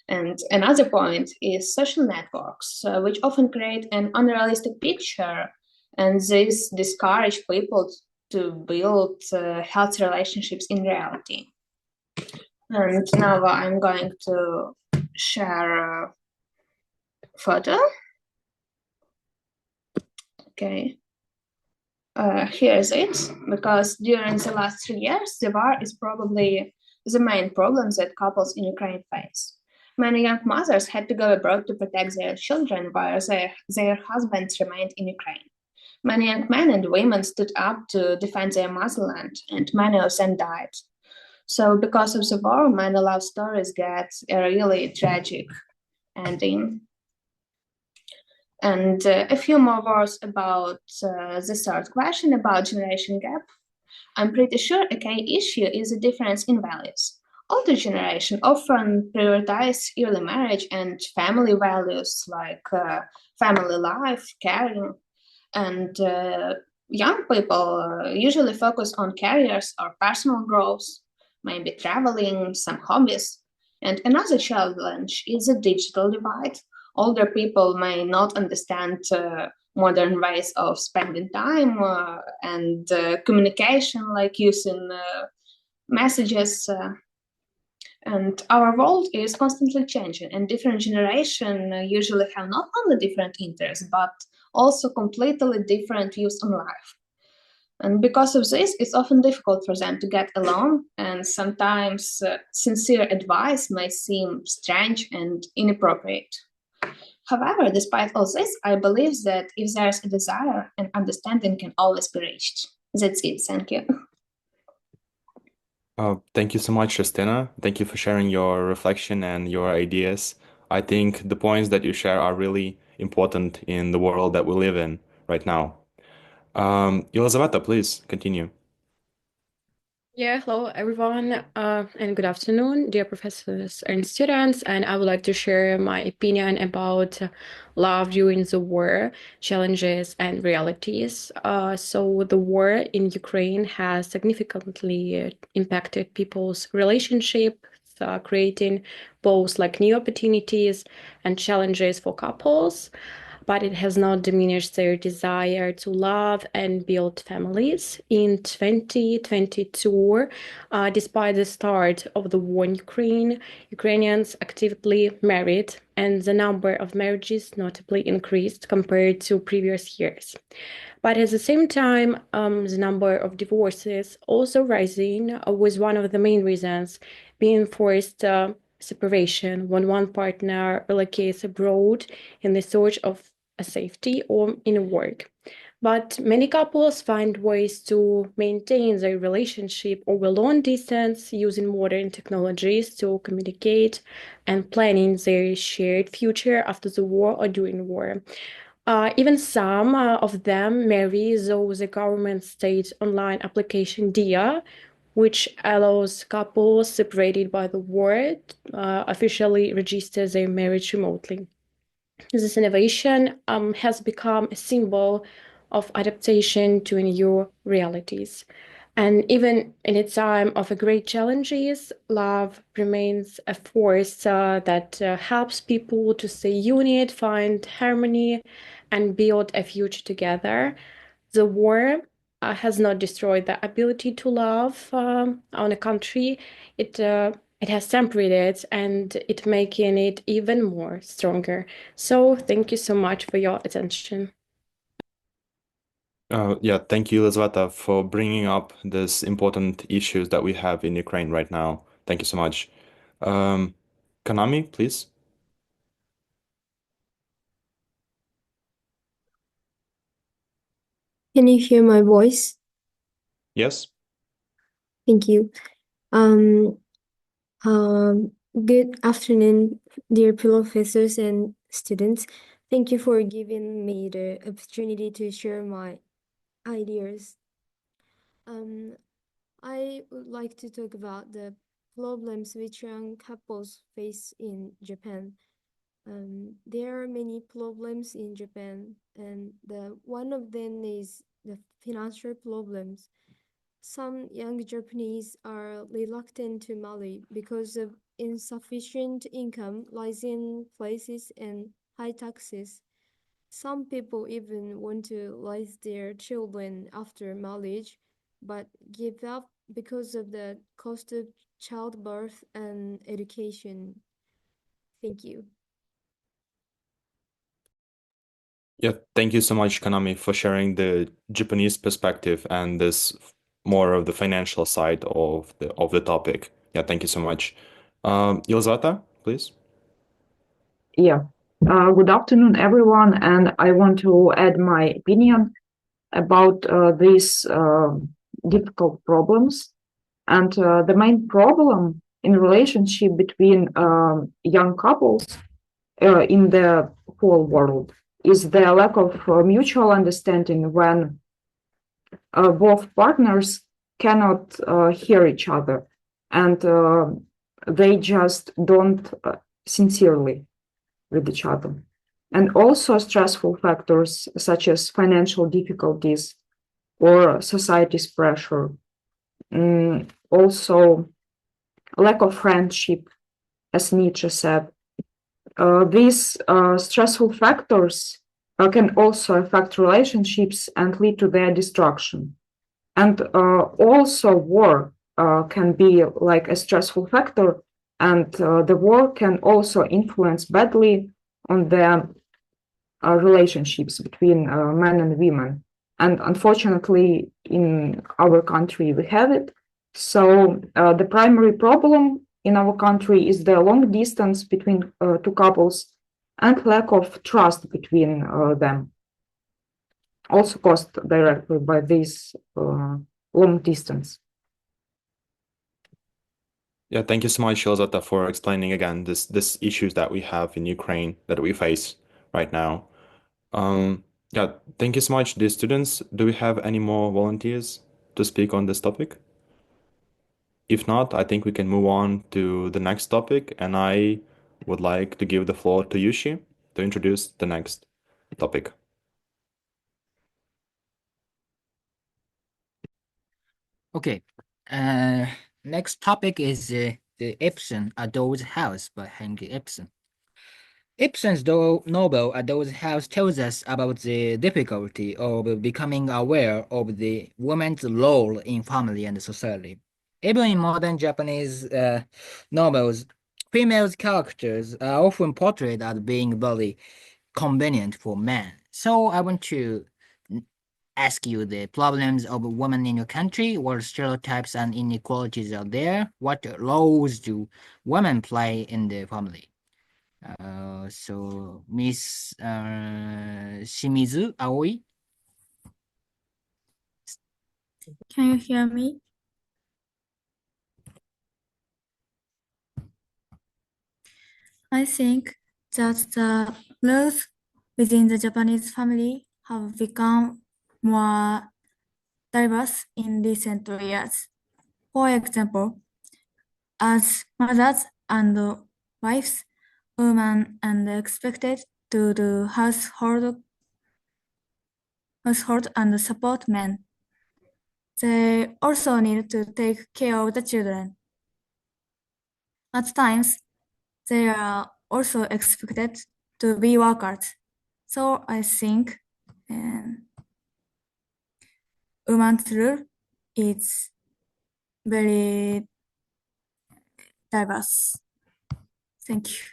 And another point is social networks, which often create an unrealistic picture, and this discourage people to build healthy relationships in reality. And now I'm going to share a photo. Okay. Here's it, because during the last 3 years, the war is probably the main problem that couples in Ukraine face. Many young mothers had to go abroad to protect their children while their husbands remained in Ukraine. Many young men and women stood up to defend their motherland, and many of them died. So because of the war, many love stories get a really tragic ending. And a few more words about the third question about generation gap. I'm pretty sure a key issue is the difference in values. Older generation often prioritize early marriage and family values like family life, caring, and young people usually focus on careers or personal growth, maybe traveling, some hobbies. And another challenge is the digital divide. Older people may not understand modern ways of spending time and communication, like using messages. And our world is constantly changing, and different generations usually have not only different interests, but also completely different views on life. And because of this, it's often difficult for them to get along, and sometimes sincere advice may seem strange and inappropriate. However, despite all this, I believe that if there's a desire, an understanding can always be reached. That's it. Thank you. Thank you so much, Justina. Thank you for sharing your reflection and your ideas. I think the points that you share are really important in the world that we live in right now. Елизавета, please continue. Yeah, hello everyone, and good afternoon, dear professors and students. And I would like to share my opinion about love during the war, challenges and realities. So the war in Ukraine has significantly impacted people's relationships, creating both like new opportunities and challenges for couples. But it has not diminished their desire to love and build families. In 2022, despite the start of the war in Ukraine, Ukrainians actively married, and the number of marriages notably increased compared to previous years. But at the same time, the number of divorces also rising, was one of the main reasons being forced separation when one partner relocates abroad in the search of a safety or in work. But many couples find ways to maintain their relationship over long distance using modern technologies to communicate and planning their shared future after the war or during war. Even some of them marry though the government state online application DIA, which allows couples separated by the war officially register their marriage remotely. This innovation has become a symbol of adaptation to new realities. And even in a time of great challenges, love remains a force that helps people to stay united, find harmony, and build a future together. The war has not destroyed the ability to love on a country. It has tempered it and it making it even more stronger. So thank you so much for your attention. Yeah, thank you, Elizaveta, for bringing up these important issues that we have in Ukraine right now. Thank you so much. Kanami, please. Can you hear my voice? Yes. Thank you. Um, Good afternoon, dear professors and students. Thank you for giving me the opportunity to share my ideas. I would like to talk about the problems which young couples face in Japan. There are many problems in Japan, and one of them is the financial problems. Some young Japanese are reluctant to marry because of insufficient income, rising prices, and high taxes. Some people even want to raise their children after marriage, but give up because of the cost of childbirth and education. Thank you. Yeah, thank you so much, Kanami, for sharing the Japanese perspective and this more of the financial side of the topic. Yeah, thank you so much. Yelzata, please. Yeah. Good afternoon, everyone, and I want to add my opinion about these difficult problems. And the main problem in relationship between young couples in the whole world is the lack of mutual understanding when both partners cannot hear each other and they just don't sincerely with each other. And also stressful factors such as financial difficulties or society's pressure. Also lack of friendship, as Nietzsche said. These stressful factors can also affect relationships and lead to their destruction. And also war can be like a stressful factor, and the war can also influence badly on the relationships between men and women. And unfortunately, in our country, we have it. So the primary problem in our country is the long distance between two couples and lack of trust between them, also caused directly by this long distance. Yeah, thank you so much, Yelzata, for explaining again this issues that we have in Ukraine that we face right now. Yeah, thank you so much, dear students. Do we have any more volunteers to speak on this topic? If not, I think we can move on to the next topic, and I would like to give the floor to Yushi to introduce the next topic. Okay. Next topic is the Ibsen A Doll's House by Henry Ibsen. Ibsen's novel A Doll's House tells us about the difficulty of becoming aware of the woman's role in family and society. Even in modern Japanese novels, female characters are often portrayed as being very convenient for men. So I want to ask you the problems of women in your country, what stereotypes and inequalities are there, what roles do women play in the family. So Miss Shimizu Aoi. Can you hear me? I think that the roles within the Japanese family have become more diverse in recent years. For example, as mothers and wives, women are expected to do household and support men. They also need to take care of the children. At times, they are also expected to be workers. So I think women's role is very diverse. Thank you.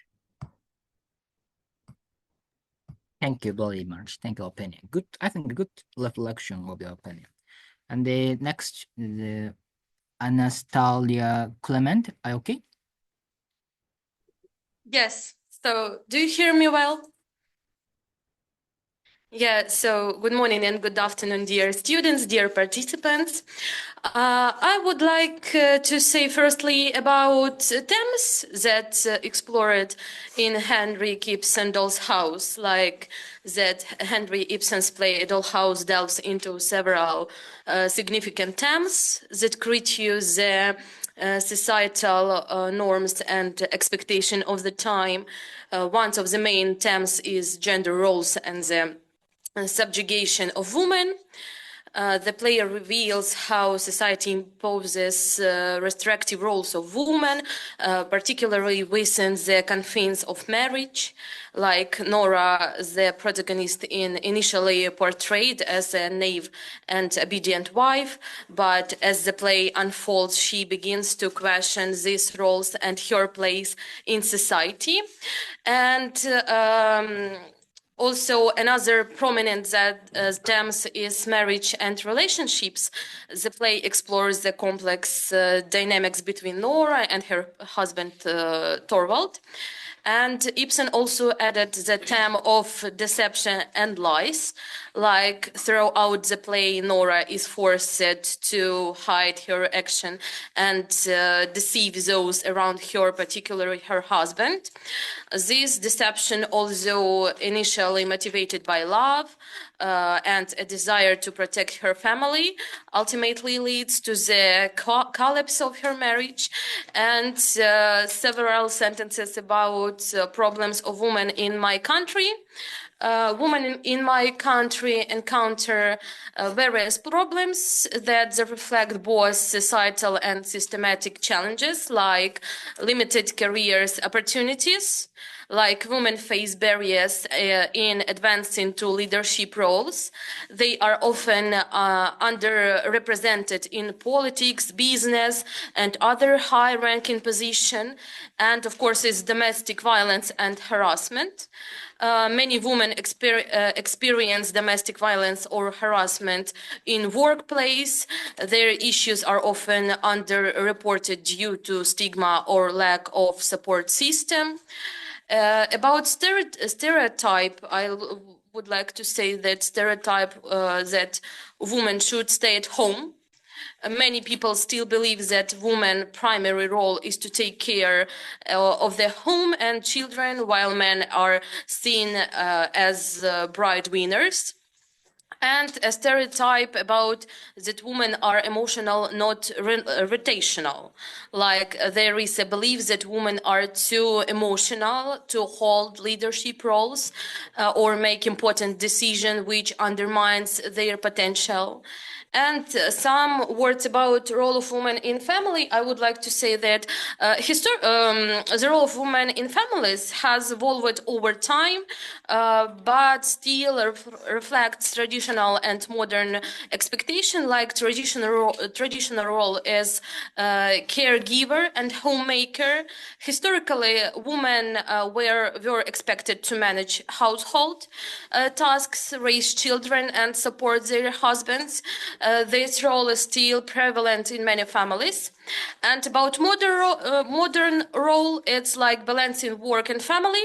Thank you very much. Thank you, opinion. Good, I think good reflection of your opinion. And the next, Anastasia Clement. Okay? Yes. So, do you hear me well? Yeah, so good morning and good afternoon, dear students, dear participants. I would like to say firstly about themes that explored in Henrik Ibsen Doll's House, like that Henry Ibsen's play Dollhouse delves into several significant themes that critique the societal norms and expectation of the time. One of the main themes is gender roles and the subjugation of women. The play reveals how society imposes restrictive roles of women, particularly within the confines of marriage. Like Nora, the protagonist initially portrayed as a naive and obedient wife, but as the play unfolds, she begins to question these roles and her place in society. And also, another prominent themes is marriage and relationships. The play explores the complex dynamics between Nora and her husband Torvald. And Ibsen also added the theme of deception and lies. Like throughout the play, Nora is forced to hide her action and deceive those around her, particularly her husband. This deception, although initially motivated by love and a desire to protect her family, ultimately leads to the collapse of her marriage. And several sentences about problems of women in my country. Women in my country encounter various problems that reflect both societal and systematic challenges, like limited careers opportunities, like women face barriers in advancing to leadership roles. They are often underrepresented in politics, business, and other high-ranking positions. And of course, is domestic violence and harassment. Many women experience domestic violence or harassment in workplace. Their issues are often underreported due to stigma or lack of support system. About stereotype, I would like to say that stereotype that women should stay at home. Many people still believe that women's primary role is to take care of their home and children, while men are seen as breadwinners. And a stereotype about that women are emotional, not rotational. Like there is a belief that women are too emotional to hold leadership roles or make important decisions, which undermines their potential. And some words about role of women in family. I would like to say that the role of women in families has evolved over time, but still reflects traditional and modern expectation, like traditional role as caregiver and homemaker. Historically, women were expected to manage household tasks, raise children, and support their husbands. This role is still prevalent in many families. And about modern role, it's like balancing work and family.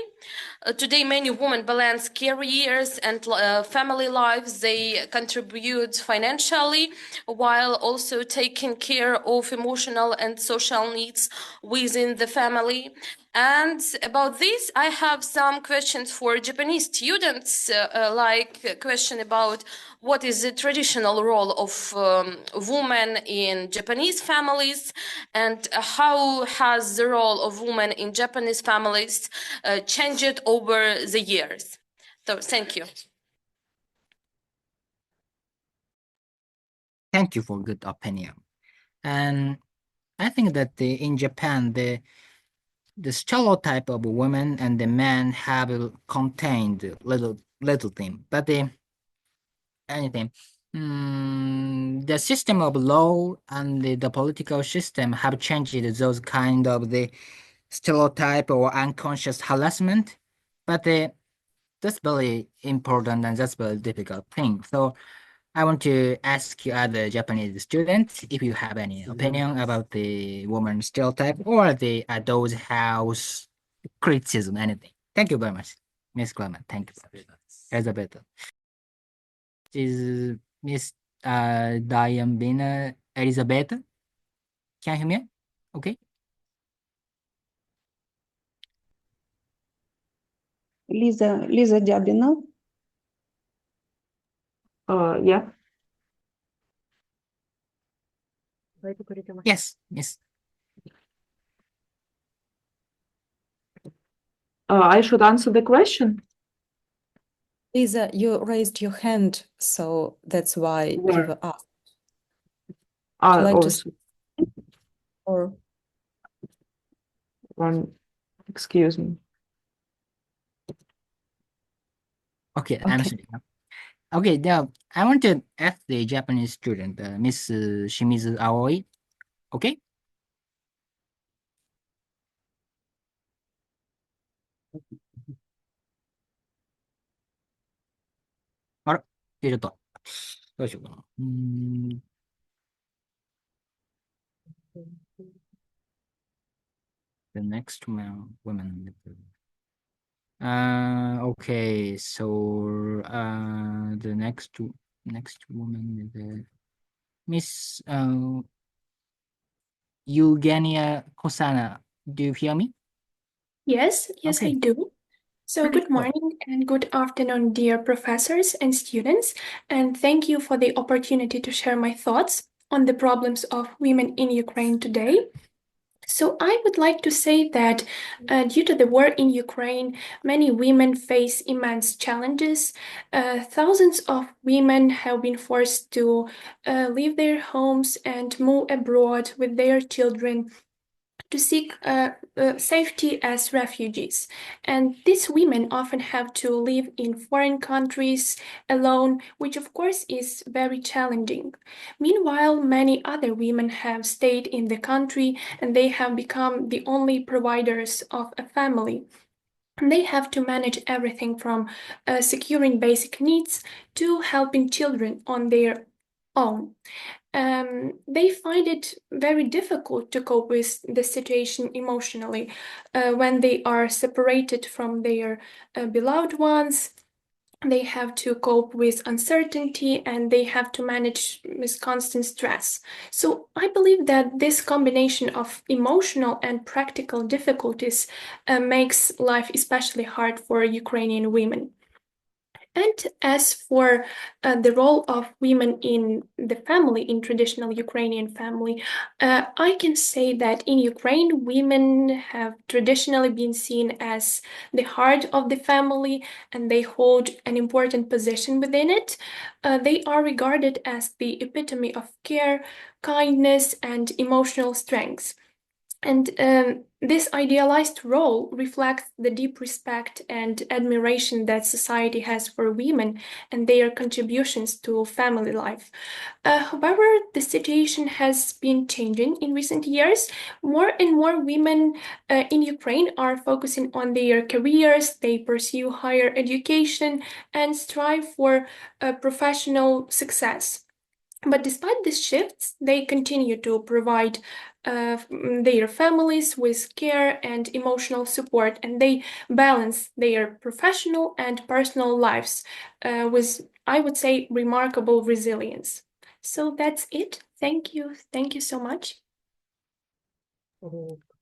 Today, many women balance careers and family lives. They contribute financially while also taking care of emotional and social needs within the family. And about this, I have some questions for Japanese students, like a question about what is the traditional role of women in Japanese families, and how has the role of women in Japanese families changed over the years. So, thank you. Thank you for good opinion. And I think that in Japan, the stereotype of women and the men have contained little thing, but anything. The system of law and the political system have changed those kind of the stereotype or unconscious harassment, but that's very important and that's very difficult thing. So I want to ask you other Japanese students if you have any opinion about the woman stereotype or the adult house criticism, anything. Thank you very much, Miss Clement. Thank you, Elizabeth. Is Miss Diambina Elizabeth? Can you hear me? Okay. Лиза Дябина. Yeah. Yes, yes. I should answer the question. Lisa, you raised your hand, so that's why you Where? were asked. Would you like to Also, or excuse me. Okay, I'm sorry. Okay, now I want to ask the Japanese student, Miss Shimizu Aoi. Okay?あら、入れた。どうしようかな。The next woman. Okay, so the next woman is Miss Eugenia Kosana. Do you hear me? Yes, yes, I Okay. do. So, Okay, good morning and good afternoon, dear professors and students, and thank you for the opportunity to share my thoughts on the problems of women in Ukraine today. So, I would like to say that due to the war in Ukraine, many women face immense challenges. Thousands of women have been forced to leave their homes and move abroad with their children to seek safety as refugees. And these women often have to live in foreign countries alone, which of course is very challenging. Meanwhile, many other women have stayed in the country and they have become the only providers of a family. They have to manage everything from securing basic needs to helping children on their own. They find it very difficult to cope with the situation emotionally when they are separated from their beloved ones. They have to cope with uncertainty and they have to manage with constant stress. So, I believe that this combination of emotional and practical difficulties makes life especially hard for Ukrainian women. And as for the role of women in the family, in traditional Ukrainian family, I can say that in Ukraine, women have traditionally been seen as the heart of the family and they hold an important position within it. They are regarded as the epitome of care, kindness, and emotional strength. And this idealized role reflects the deep respect and admiration that society has for women and their contributions to family life. However, the situation has been changing in recent years. More and more women in Ukraine are focusing on their careers, they pursue higher education, and strive for professional success. But despite these shifts, they continue to provide their families with care and emotional support, and they balance their professional and personal lives with, I would say, remarkable resilience. So that's it. Thank you. Thank you so much.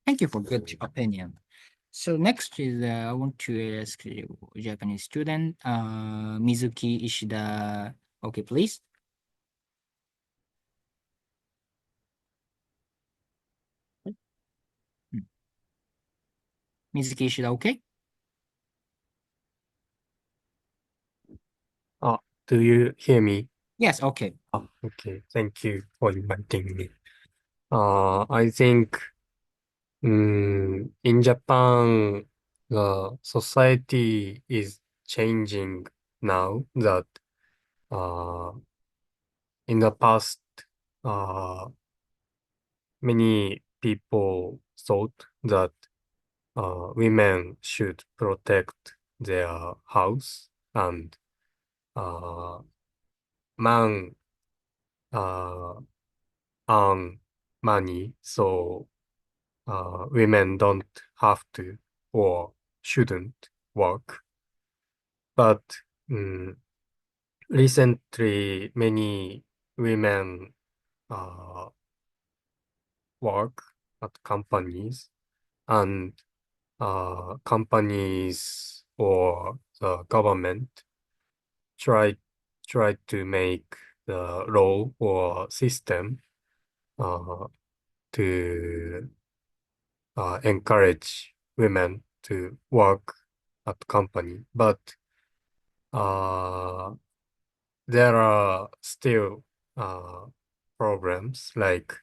Thank you for good opinion. So next is I want to ask you, Japanese student, Mizuki Ishida. Okay, please. Mizuki Ishida, okay? Do you hear me? Yes, okay. Okay. Thank you for inviting me. I think in Japan, the society is changing now that in the past, many people thought that women should protect their house and man earn money, so women don't have to or shouldn't work. But recently, many women work at companies, and companies or the government try to make the law or system to encourage women to work at company, but there are still problems like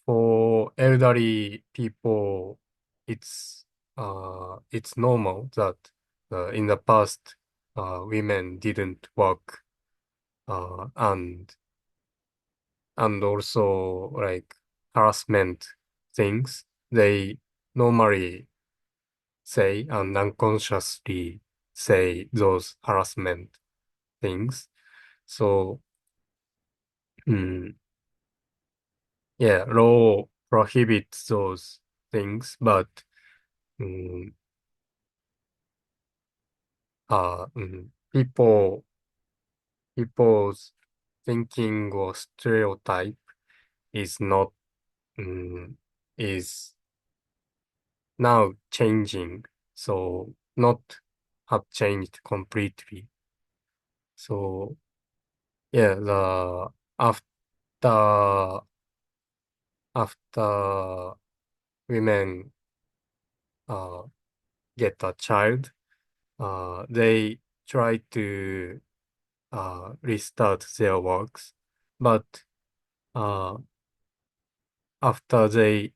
for elderly people, it's normal that in the past women didn't work and also like harassment things they normally say and unconsciously say those harassment things. So law prohibits those things, but people's thinking or stereotype is not is now changing, so not have changed completely. So the after women get a child, they try to restart their works, but after they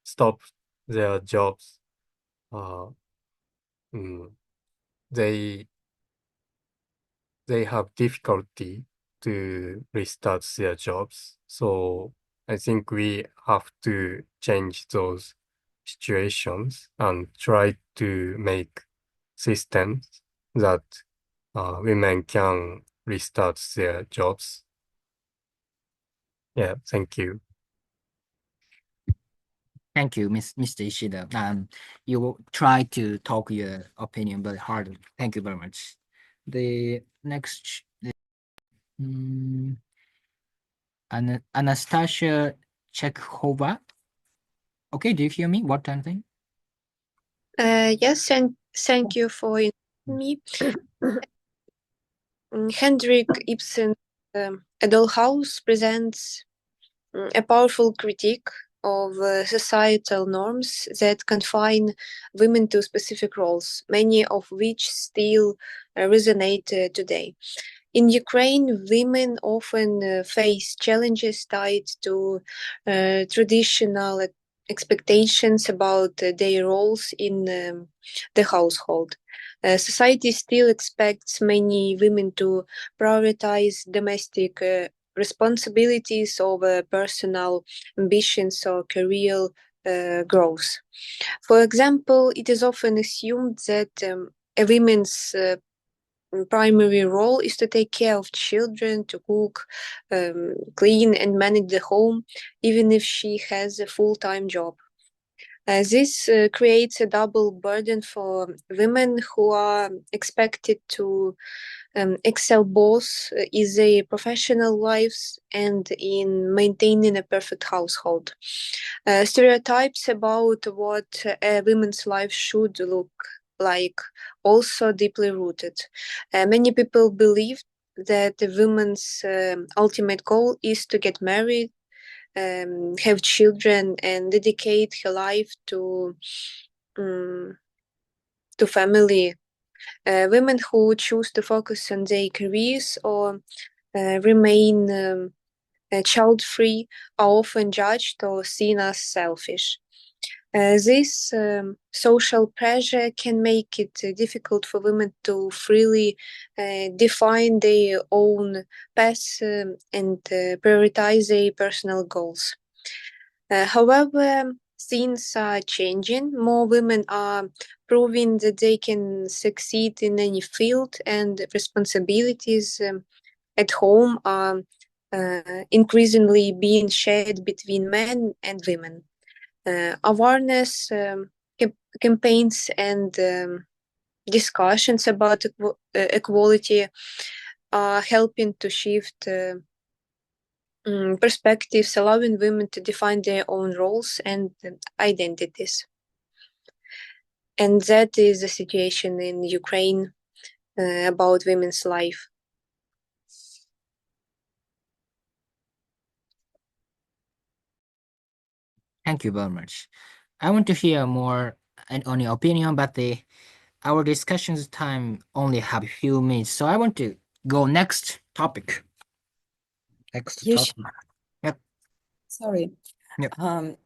stop their jobs, they have difficulty to restart their jobs. So I think we have to change those situations and try to make systems that women can restart their jobs. Yeah, thank you. Thank you, Mr. Ishida. You will try to talk your opinion, but hard. Thank you very much. The next, Anastasia Chekhova. Okay, do you hear me? What kind of thing? Yes, and thank you for inviting me. Henrik Ibsen's A Dollhouse presents a powerful critique of societal norms that confine women to specific roles, many of which still resonate today. In Ukraine, women often face challenges tied to traditional expectations about their roles in the household. Society still expects many women to prioritize domestic responsibilities over personal ambitions or career growth. For example, it is often assumed that a woman's primary role is to take care of children, to cook, clean, and manage the home, even if she has a full-time job. This creates a double burden for women who are expected to excel both in their professional lives and in maintaining a perfect household. Stereotypes about what a woman's life should look like also deeply rooted. Many people believe that a woman's ultimate goal is to get married, have children, and dedicate her life to family. Women who choose to focus on their careers or remain child-free are often judged or seen as selfish. This social pressure can make it difficult for women to freely define their own paths and prioritize their personal goals. However, things are changing. More women are proving that they can succeed in any field, and responsibilities at home are increasingly being shared between men and women. Awareness campaigns and discussions about equality are helping to shift perspectives, allowing women to define their own roles and identities. And that is the situation in Ukraine about women's life. Thank you very much. I want to hear more on your opinion, but our discussions time only have a few minutes, so I want to go next topic. Yes. Yep. Sorry. Yep.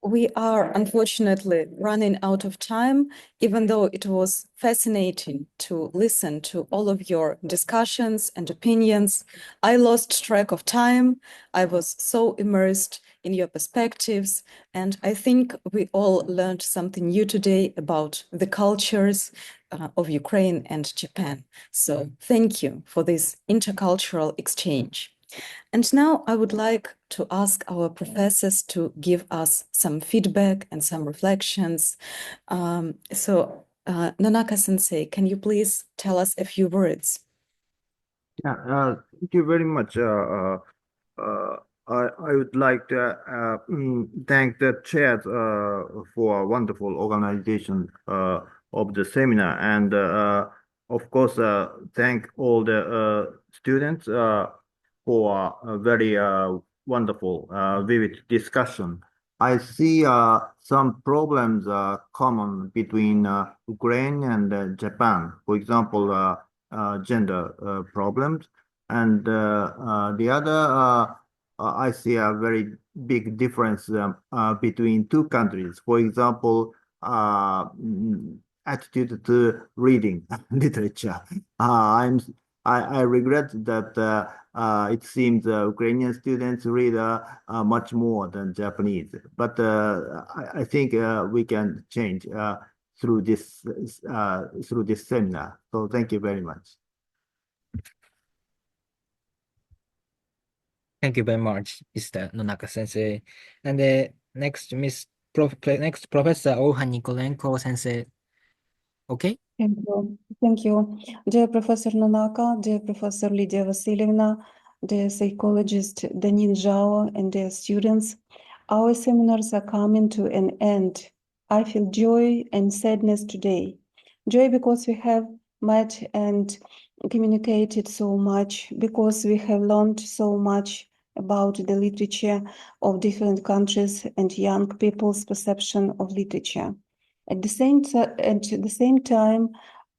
We are unfortunately running out of time, even though it was fascinating to listen to all of your discussions and opinions. I lost track of time. I was so immersed in your perspectives, and I think we all learned something new today about the cultures of Ukraine and Japan. So thank you for this intercultural exchange. And now I would like to ask our professors to give us some feedback and some reflections. Nonaka-sensei, can you please tell us a few words? Yeah, thank you very much. I would like to thank the chair for a wonderful organization of the seminar, and of course thank all the students for a very wonderful, vivid discussion. I see some problems common between Ukraine and Japan. For example, gender problems, and the other I see a very big difference between two countries. For example, attitude to reading literature. I regret that it seems Ukrainian students read much more than Japanese, but I think we can change through this seminar. So thank you very much. Thank you very much, Mr. Nonaka-sensei. And next, next Professor Olha Nikolenko-sensei. Okay? Thank you. Thank you. Dear Professor Nonaka, dear Professor Lydia Vasilyevna, dear psychologist Danin Zhao, and dear students, our seminars are coming to an end. I feel joy and sadness today. Joy because we have met and communicated so much, because we have learned so much about the literature of different countries and young people's perception of literature. At the same time,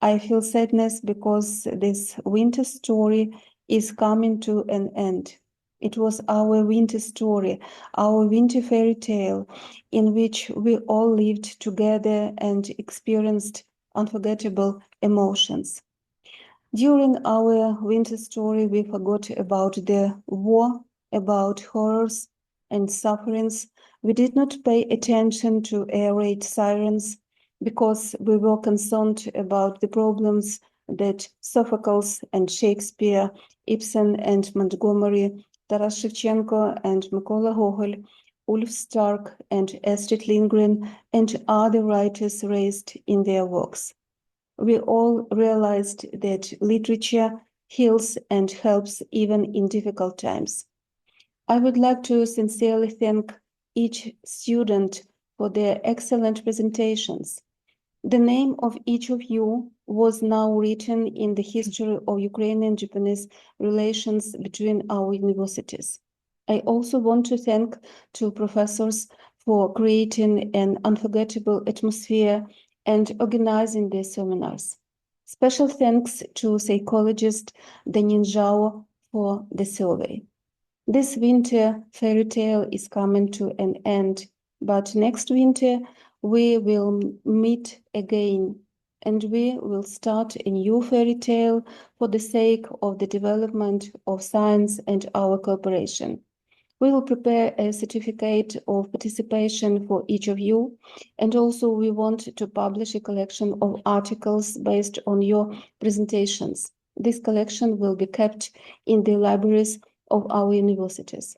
I feel sadness because this winter story is coming to an end. It was our winter story, our winter fairy tale, in which we all lived together and experienced unforgettable emotions. During our winter story, we forgot about the war, about horrors and sufferings. We did not pay attention to air raid sirens because we were concerned about the problems that Sophocles and Shakespeare, Ibsen and Montgomery, Taras Shevchenko and Mykola Gogol, Ulf Stark and Astrid Lindgren, and other writers raised in their works. We all realized that literature heals and helps even in difficult times. I would like to sincerely thank each student for their excellent presentations. The name of each of you was now written in the history of Ukrainian-Japanese relations between our universities. I also want to thank two professors for creating an unforgettable atmosphere and organizing these seminars. Special thanks to psychologist Danin Zhao for the survey. This winter fairy tale is coming to an end, but next winter we will meet again and we will start a new fairy tale for the sake of the development of science and our cooperation. We will prepare a certificate of participation for each of you, and also we want to publish a collection of articles based on your presentations. This collection will be kept in the libraries of our universities.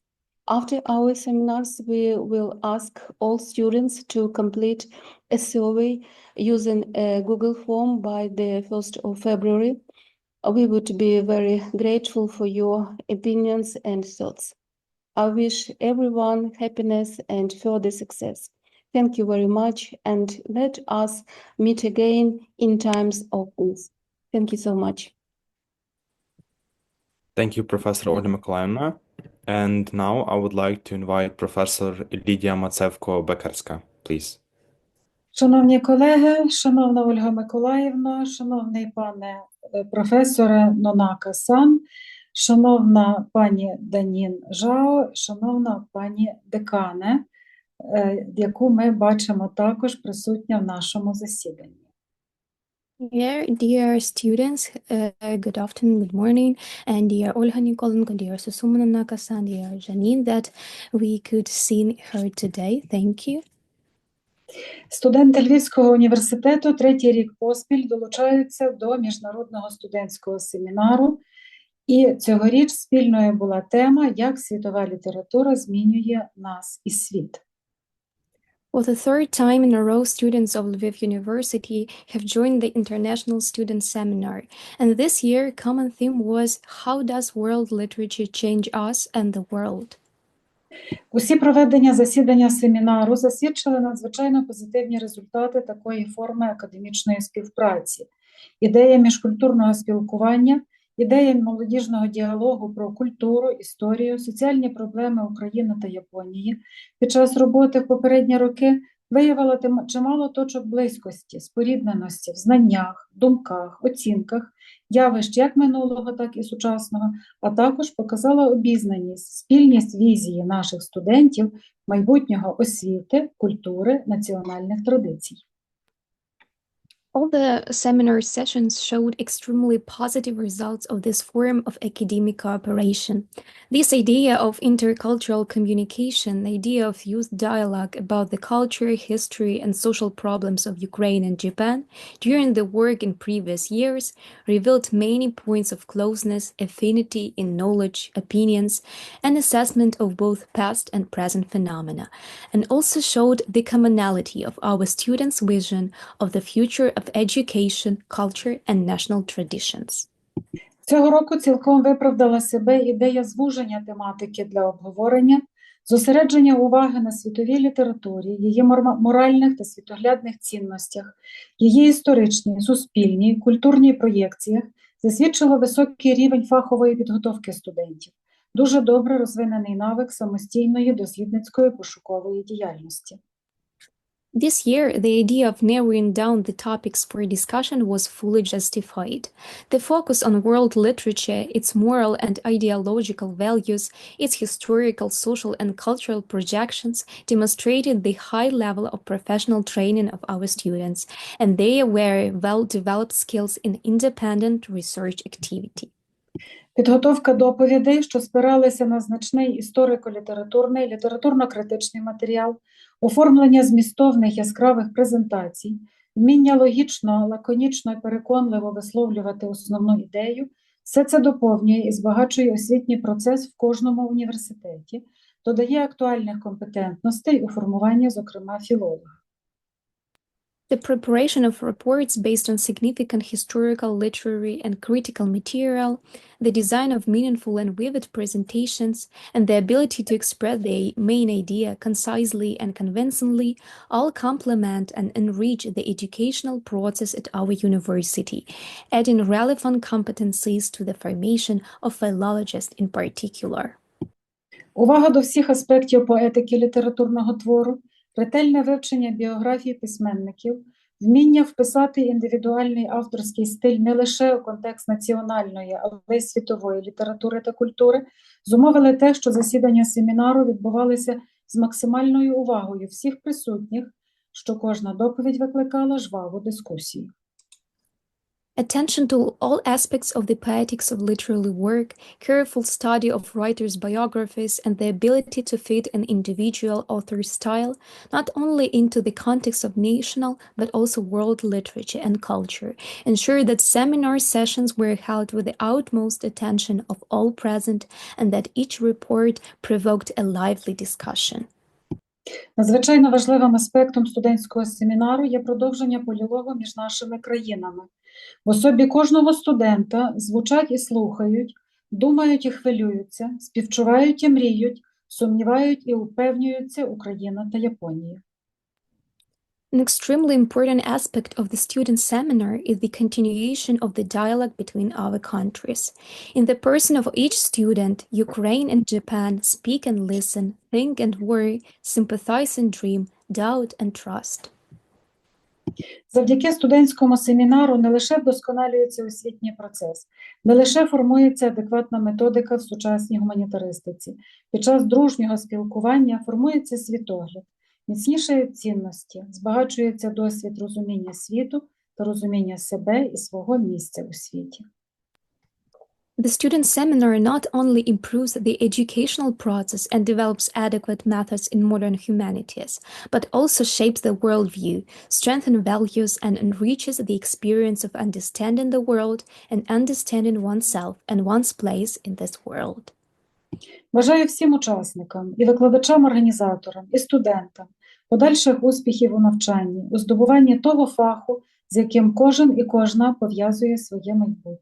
After our seminars, we will ask all students to complete a survey using a Google form by the 1st of February. We would be very grateful for your opinions and thoughts. I wish everyone happiness and further success. Thank you very much, and let us meet again in times of peace. Thank you so much. Thank you, Professor Olga Mikolayevna. And now I would like to invite Professor Lidia Macevko-Bekarska, please. Шановні колеги, шановна Ольга Миколаївна, шановний пане професоре Нонака-сан, шановна пані Данін Жао, шановна пані декане, яку ми бачимо також присутня в нашому засіданні. Dear students, good afternoon, good morning, and dear Olga Nikolenko, dear Susuma Nonaka-san, dear Janine, that we could see her today. Thank you. Студенти Львівського університету третій рік поспіль долучаються до міжнародного студентського семінару, і цьогоріч спільною була тема «Як світова література змінює нас і світ». For the third time in a row, students of Lviv University have joined the International Student Seminar, and this year common theme was How does world literature change us and the world? Усі проведення засідання семінару засвідчили надзвичайно позитивні результати такої форми академічної співпраці. Ідея міжкультурного спілкування, ідея молодіжного діалогу про культуру, історію, соціальні проблеми України та Японії під час роботи в попередні роки виявила чимало точок близькості, спорідненості в знаннях, думках, оцінках, явищ як минулого, так і сучасного, а також показала обізнаність, спільність візії наших студентів майбутнього освіти, культури, національних традицій. All the seminar sessions showed extremely positive results of this form of academic cooperation. This idea of intercultural communication, the idea of youth dialogue about the culture, history, and social problems of Ukraine and Japan during the work in previous years revealed many points of closeness, affinity in knowledge, opinions, and assessment of both past and present phenomena, and also showed the commonality of our students' vision of the future of education, culture, and national traditions. Цього року цілком виправдала себе ідея звуження тематики для обговорення, зосередження уваги на світовій літературі, її моральних та світоглядних цінностях, її історичній, суспільній, культурній проєкціях засвідчило високий рівень фахової підготовки студентів, дуже добре розвинений навик самостійної дослідницької пошукової діяльності. This year, the idea of narrowing down the topics for discussion was fully justified. The focus on world literature, its moral and ideological values, its historical, social, and cultural projections demonstrated the high level of professional training of our students and their very well-developed skills in independent research activity. Підготовка доповідей, що спиралися на значний історико-літературний, літературно-критичний матеріал, оформлення змістовних яскравих презентацій, вміння логічно, лаконічно і переконливо висловлювати основну ідею – все це доповнює і збагачує освітній процес в кожному університеті, додає актуальних компетентностей у формуванні, зокрема, філолога. The preparation of reports based on significant historical, literary, and critical material, the design of meaningful and vivid presentations, and the ability to express the main idea concisely and convincingly all complement and enrich the educational process at our university, adding relevant competencies to the formation of philologists in particular. Увага до всіх аспектів поетики літературного твору, ретельне вивчення біографії письменників, вміння вписати індивідуальний авторський стиль не лише у контекст національної, але й світової літератури та культури, зумовили те, що засідання семінару відбувалися з максимальною увагою всіх присутніх, що кожна доповідь викликала жваву дискусію. Attention to all aspects of the poetics of literary work, careful study of writers' biographies, and the ability to fit an individual author's style not only into the context of national but also world literature and culture, ensure that seminar sessions were held with the utmost attention of all present and that each report provoked a lively discussion. Надзвичайно важливим аспектом студентського семінару є продовження полілогу між нашими країнами. В особі кожного студента звучать і слухають, думають і хвилюються, співчувають і мріють, сумнівають і упевнюються Україна та Японія. An extremely important aspect of the student seminar is the continuation of the dialogue between our countries. In the person of each student, Ukraine and Japan speak and listen, think and worry, sympathize and dream, doubt and trust. Завдяки студентському семінару не лише вдосконалюється освітній процес, не лише формується адекватна методика в сучасній гуманітаристиці. Під час дружнього спілкування формується світогляд, міцнішають цінності, збагачується досвід розуміння світу та розуміння себе і свого місця у світі. The student seminar not only improves the educational process and develops adequate methods in modern humanities, but also shapes the worldview, strengthens values, and enriches the experience of understanding the world and understanding oneself and one's place in this world. Бажаю всім учасникам, і викладачам-організаторам, і студентам подальших успіхів у навчанні, у здобуванні того фаху, з яким кожен і кожна пов'язує своє майбутнє.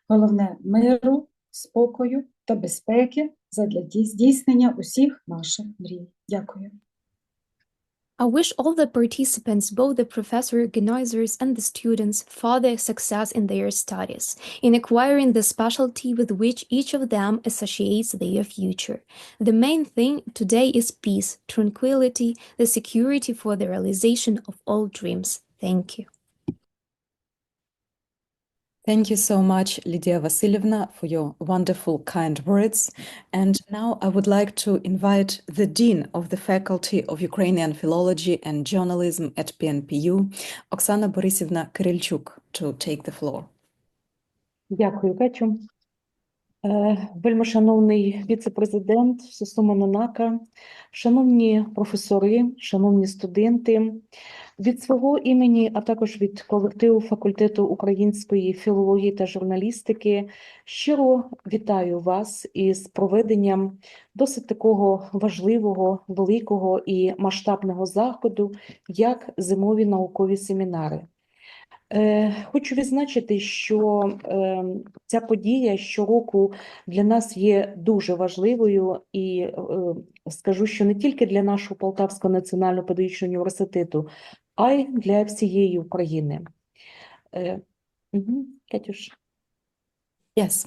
Головне – миру, спокою та безпеки задля здійснення усіх наших мрій. Дякую. I wish all the participants, both the professor organizers and the students, further success in their studies, in acquiring the specialty with which each of them associates their future. The main thing today is peace, tranquility, the security for the realization of all dreams. Thank you. Thank you so much, Lydia Vasilyevna, for your wonderful, kind words. And now I would like to invite the Dean of the Faculty of Ukrainian Philology and Journalism at PNPU, Oksana Borisivna Kirylchuk, to take the floor. Дякую, Катю. Вельмишановний віце-президент Сусума Нонака, шановні професори, шановні студенти, від свого імені, а також від колективу факультету української філології та журналістики, щиро вітаю вас із проведенням досить такого важливого, великого і масштабного заходу, як зимові наукові семінари. Хочу відзначити, що ця подія щороку для нас є дуже важливою і скажу, що не тільки для нашого Полтавського національного педагогічного університету, а й для всієї України. Катюш. Yes,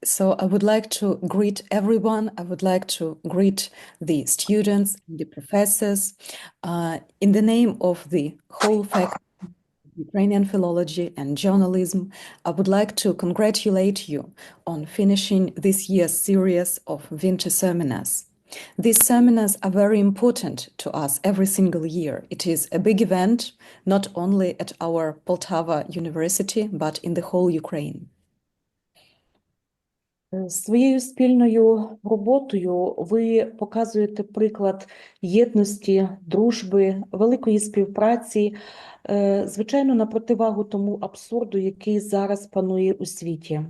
so I would like to greet everyone. I would like to greet the students, the professors, in the name of the whole faculty. Ukrainian Philology and Journalism, I would like to congratulate you on finishing this year's series of winter seminars. These seminars are very important to us every single year. It is a big event, not only at our Poltava University, but in the whole Ukraine. Своєю спільною роботою ви показуєте приклад єдності, дружби, великої співпраці, звичайно, на противагу тому абсурду, який зараз панує у світі.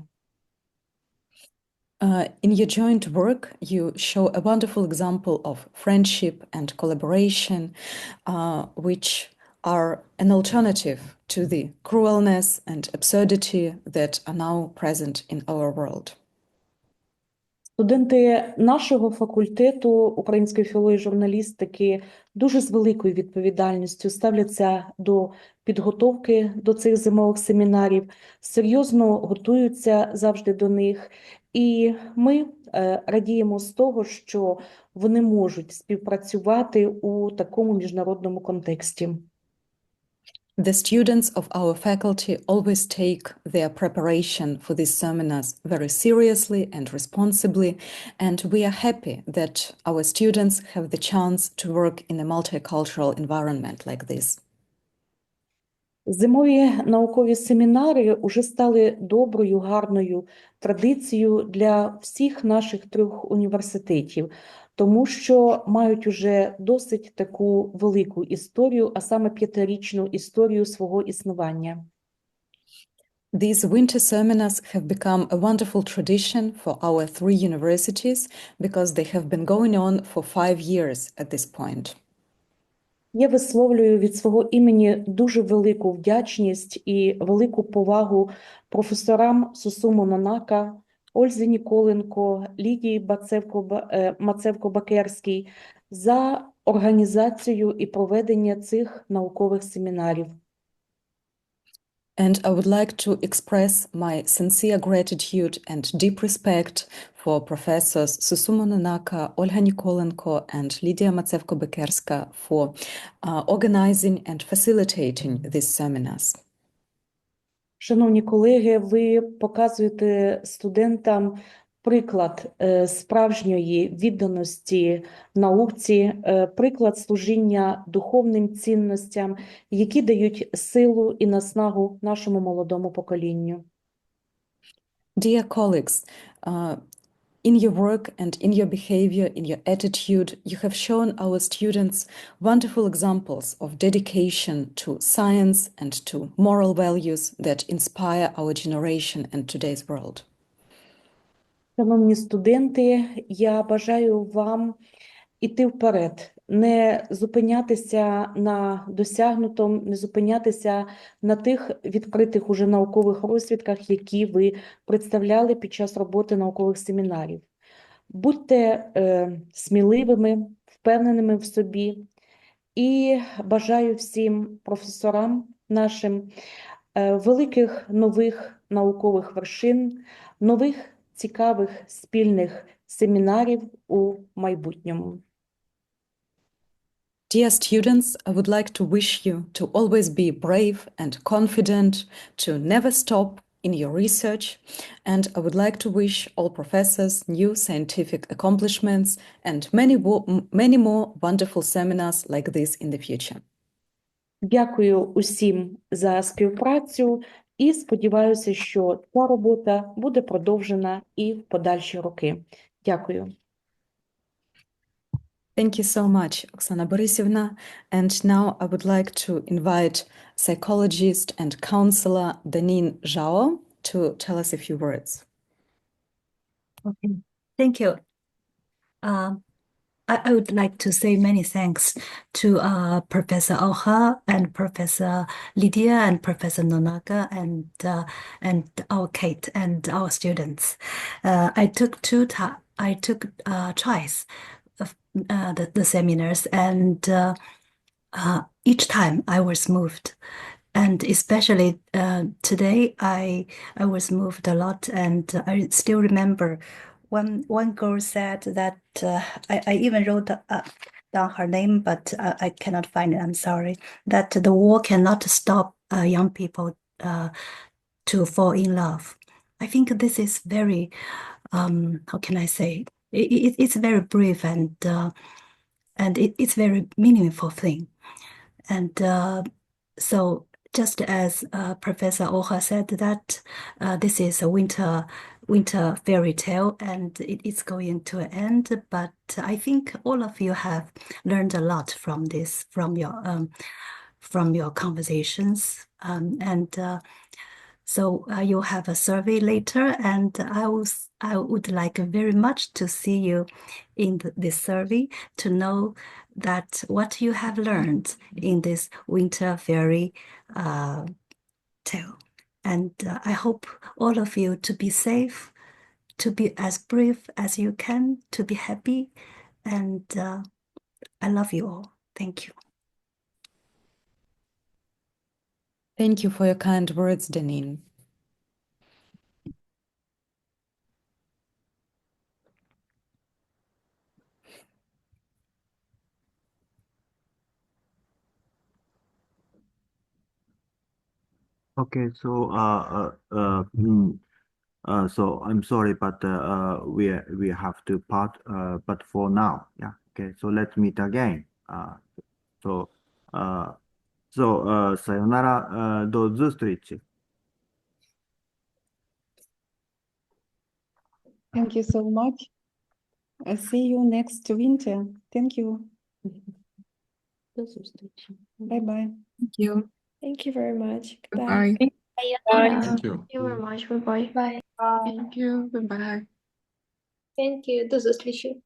In your joint work, you show a wonderful example of friendship and collaboration, which are an alternative to the cruelness and absurdity that are now present in our world. Студенти нашого факультету української філології і журналістики дуже з великою відповідальністю ставляться до підготовки до цих зимових семінарів, серйозно готуються завжди до них. І ми радіємо з того, що вони можуть співпрацювати у такому міжнародному контексті. The students of our faculty always take their preparation for these seminars very seriously and responsibly, and we are happy that our students have the chance to work in a multicultural environment like this. Зимові наукові семінари уже стали доброю, гарною традицією для всіх наших 3 університетів, тому що мають уже досить таку велику історію, а саме 5-річну історію свого існування. These winter seminars have become a wonderful tradition for our 3 universities because they have been going on for 5 years at this point. Я висловлюю від свого імені дуже велику вдячність і велику повагу професорам Сусуму Нанака, Ользі Ніколенко, Лідії Мацевко-Бакерській за організацію і проведення цих наукових семінарів. And I would like to express my sincere gratitude and deep respect for Professors Susumu Nanaka, Olga Nikolenko, and Lydia Matsevko-Bekerska for organizing and facilitating these seminars. Шановні колеги, ви показуєте студентам приклад справжньої відданості науці, приклад служіння духовним цінностям, які дають силу і наснагу нашому молодому поколінню. Dear colleagues, in your work and in your behavior, in your attitude, you have shown our students wonderful examples of dedication to science and to moral values that inspire our generation and today's world. Шановні студенти, я бажаю вам іти вперед, не зупинятися на досягнутому, не зупинятися на тих відкритих уже наукових розвідках, які ви представляли під час роботи наукових семінарів. Будьте сміливими, впевненими в собі і бажаю всім професорам нашим великих нових наукових вершин, нових цікавих спільних семінарів у майбутньому. Dear students, I would like to wish you to always be brave and confident, to never stop in your research, and I would like to wish all professors new scientific accomplishments and many more wonderful seminars like this in the future. Дякую усім за співпрацю і сподіваюся, що ця робота буде продовжена і в подальші роки. Дякую. Thank you so much, Oksana Borisovna. And now I would like to invite psychologist and counselor Danin Zhao to tell us a few words. Okay, thank you. I would like to say many thanks to Professor Oha and Professor Lydia and Professor Nonaka and our Kate and our students. I took twice the seminars, and each time I was moved, and especially today I was moved a lot, and I still remember one girl said that I even wrote down her name, but I cannot find it. I'm sorry. That the war cannot stop young people to fall in love. I think this is very, how can I say? It's very brave and it's very meaningful thing. And so just as Professor Oha said that this is a winter fairy tale and it's going to end, but I think all of you have learned a lot from this, from your conversations, and so you'll have a survey later, and I would like very much to see you in this survey to know that what you have learned in this winter fairy tale. And I hope all of you to be safe, to be as brave as you can, to be happy, and I love you all. Thank you. Thank you for your kind words, Danin. Okay, so so I'm sorry, but we have to part. But for now, yeah. Okay, so let's meet again. So So, sayonara, до зустрічі. Thank you so much. See you next winter. Thank you. До зустрічі. Bye bye. Thank you. Thank you very much. Goodbye. Bye. Thank you very much. Bye bye. Thank you. Bye bye. Thank you. До зустрічі.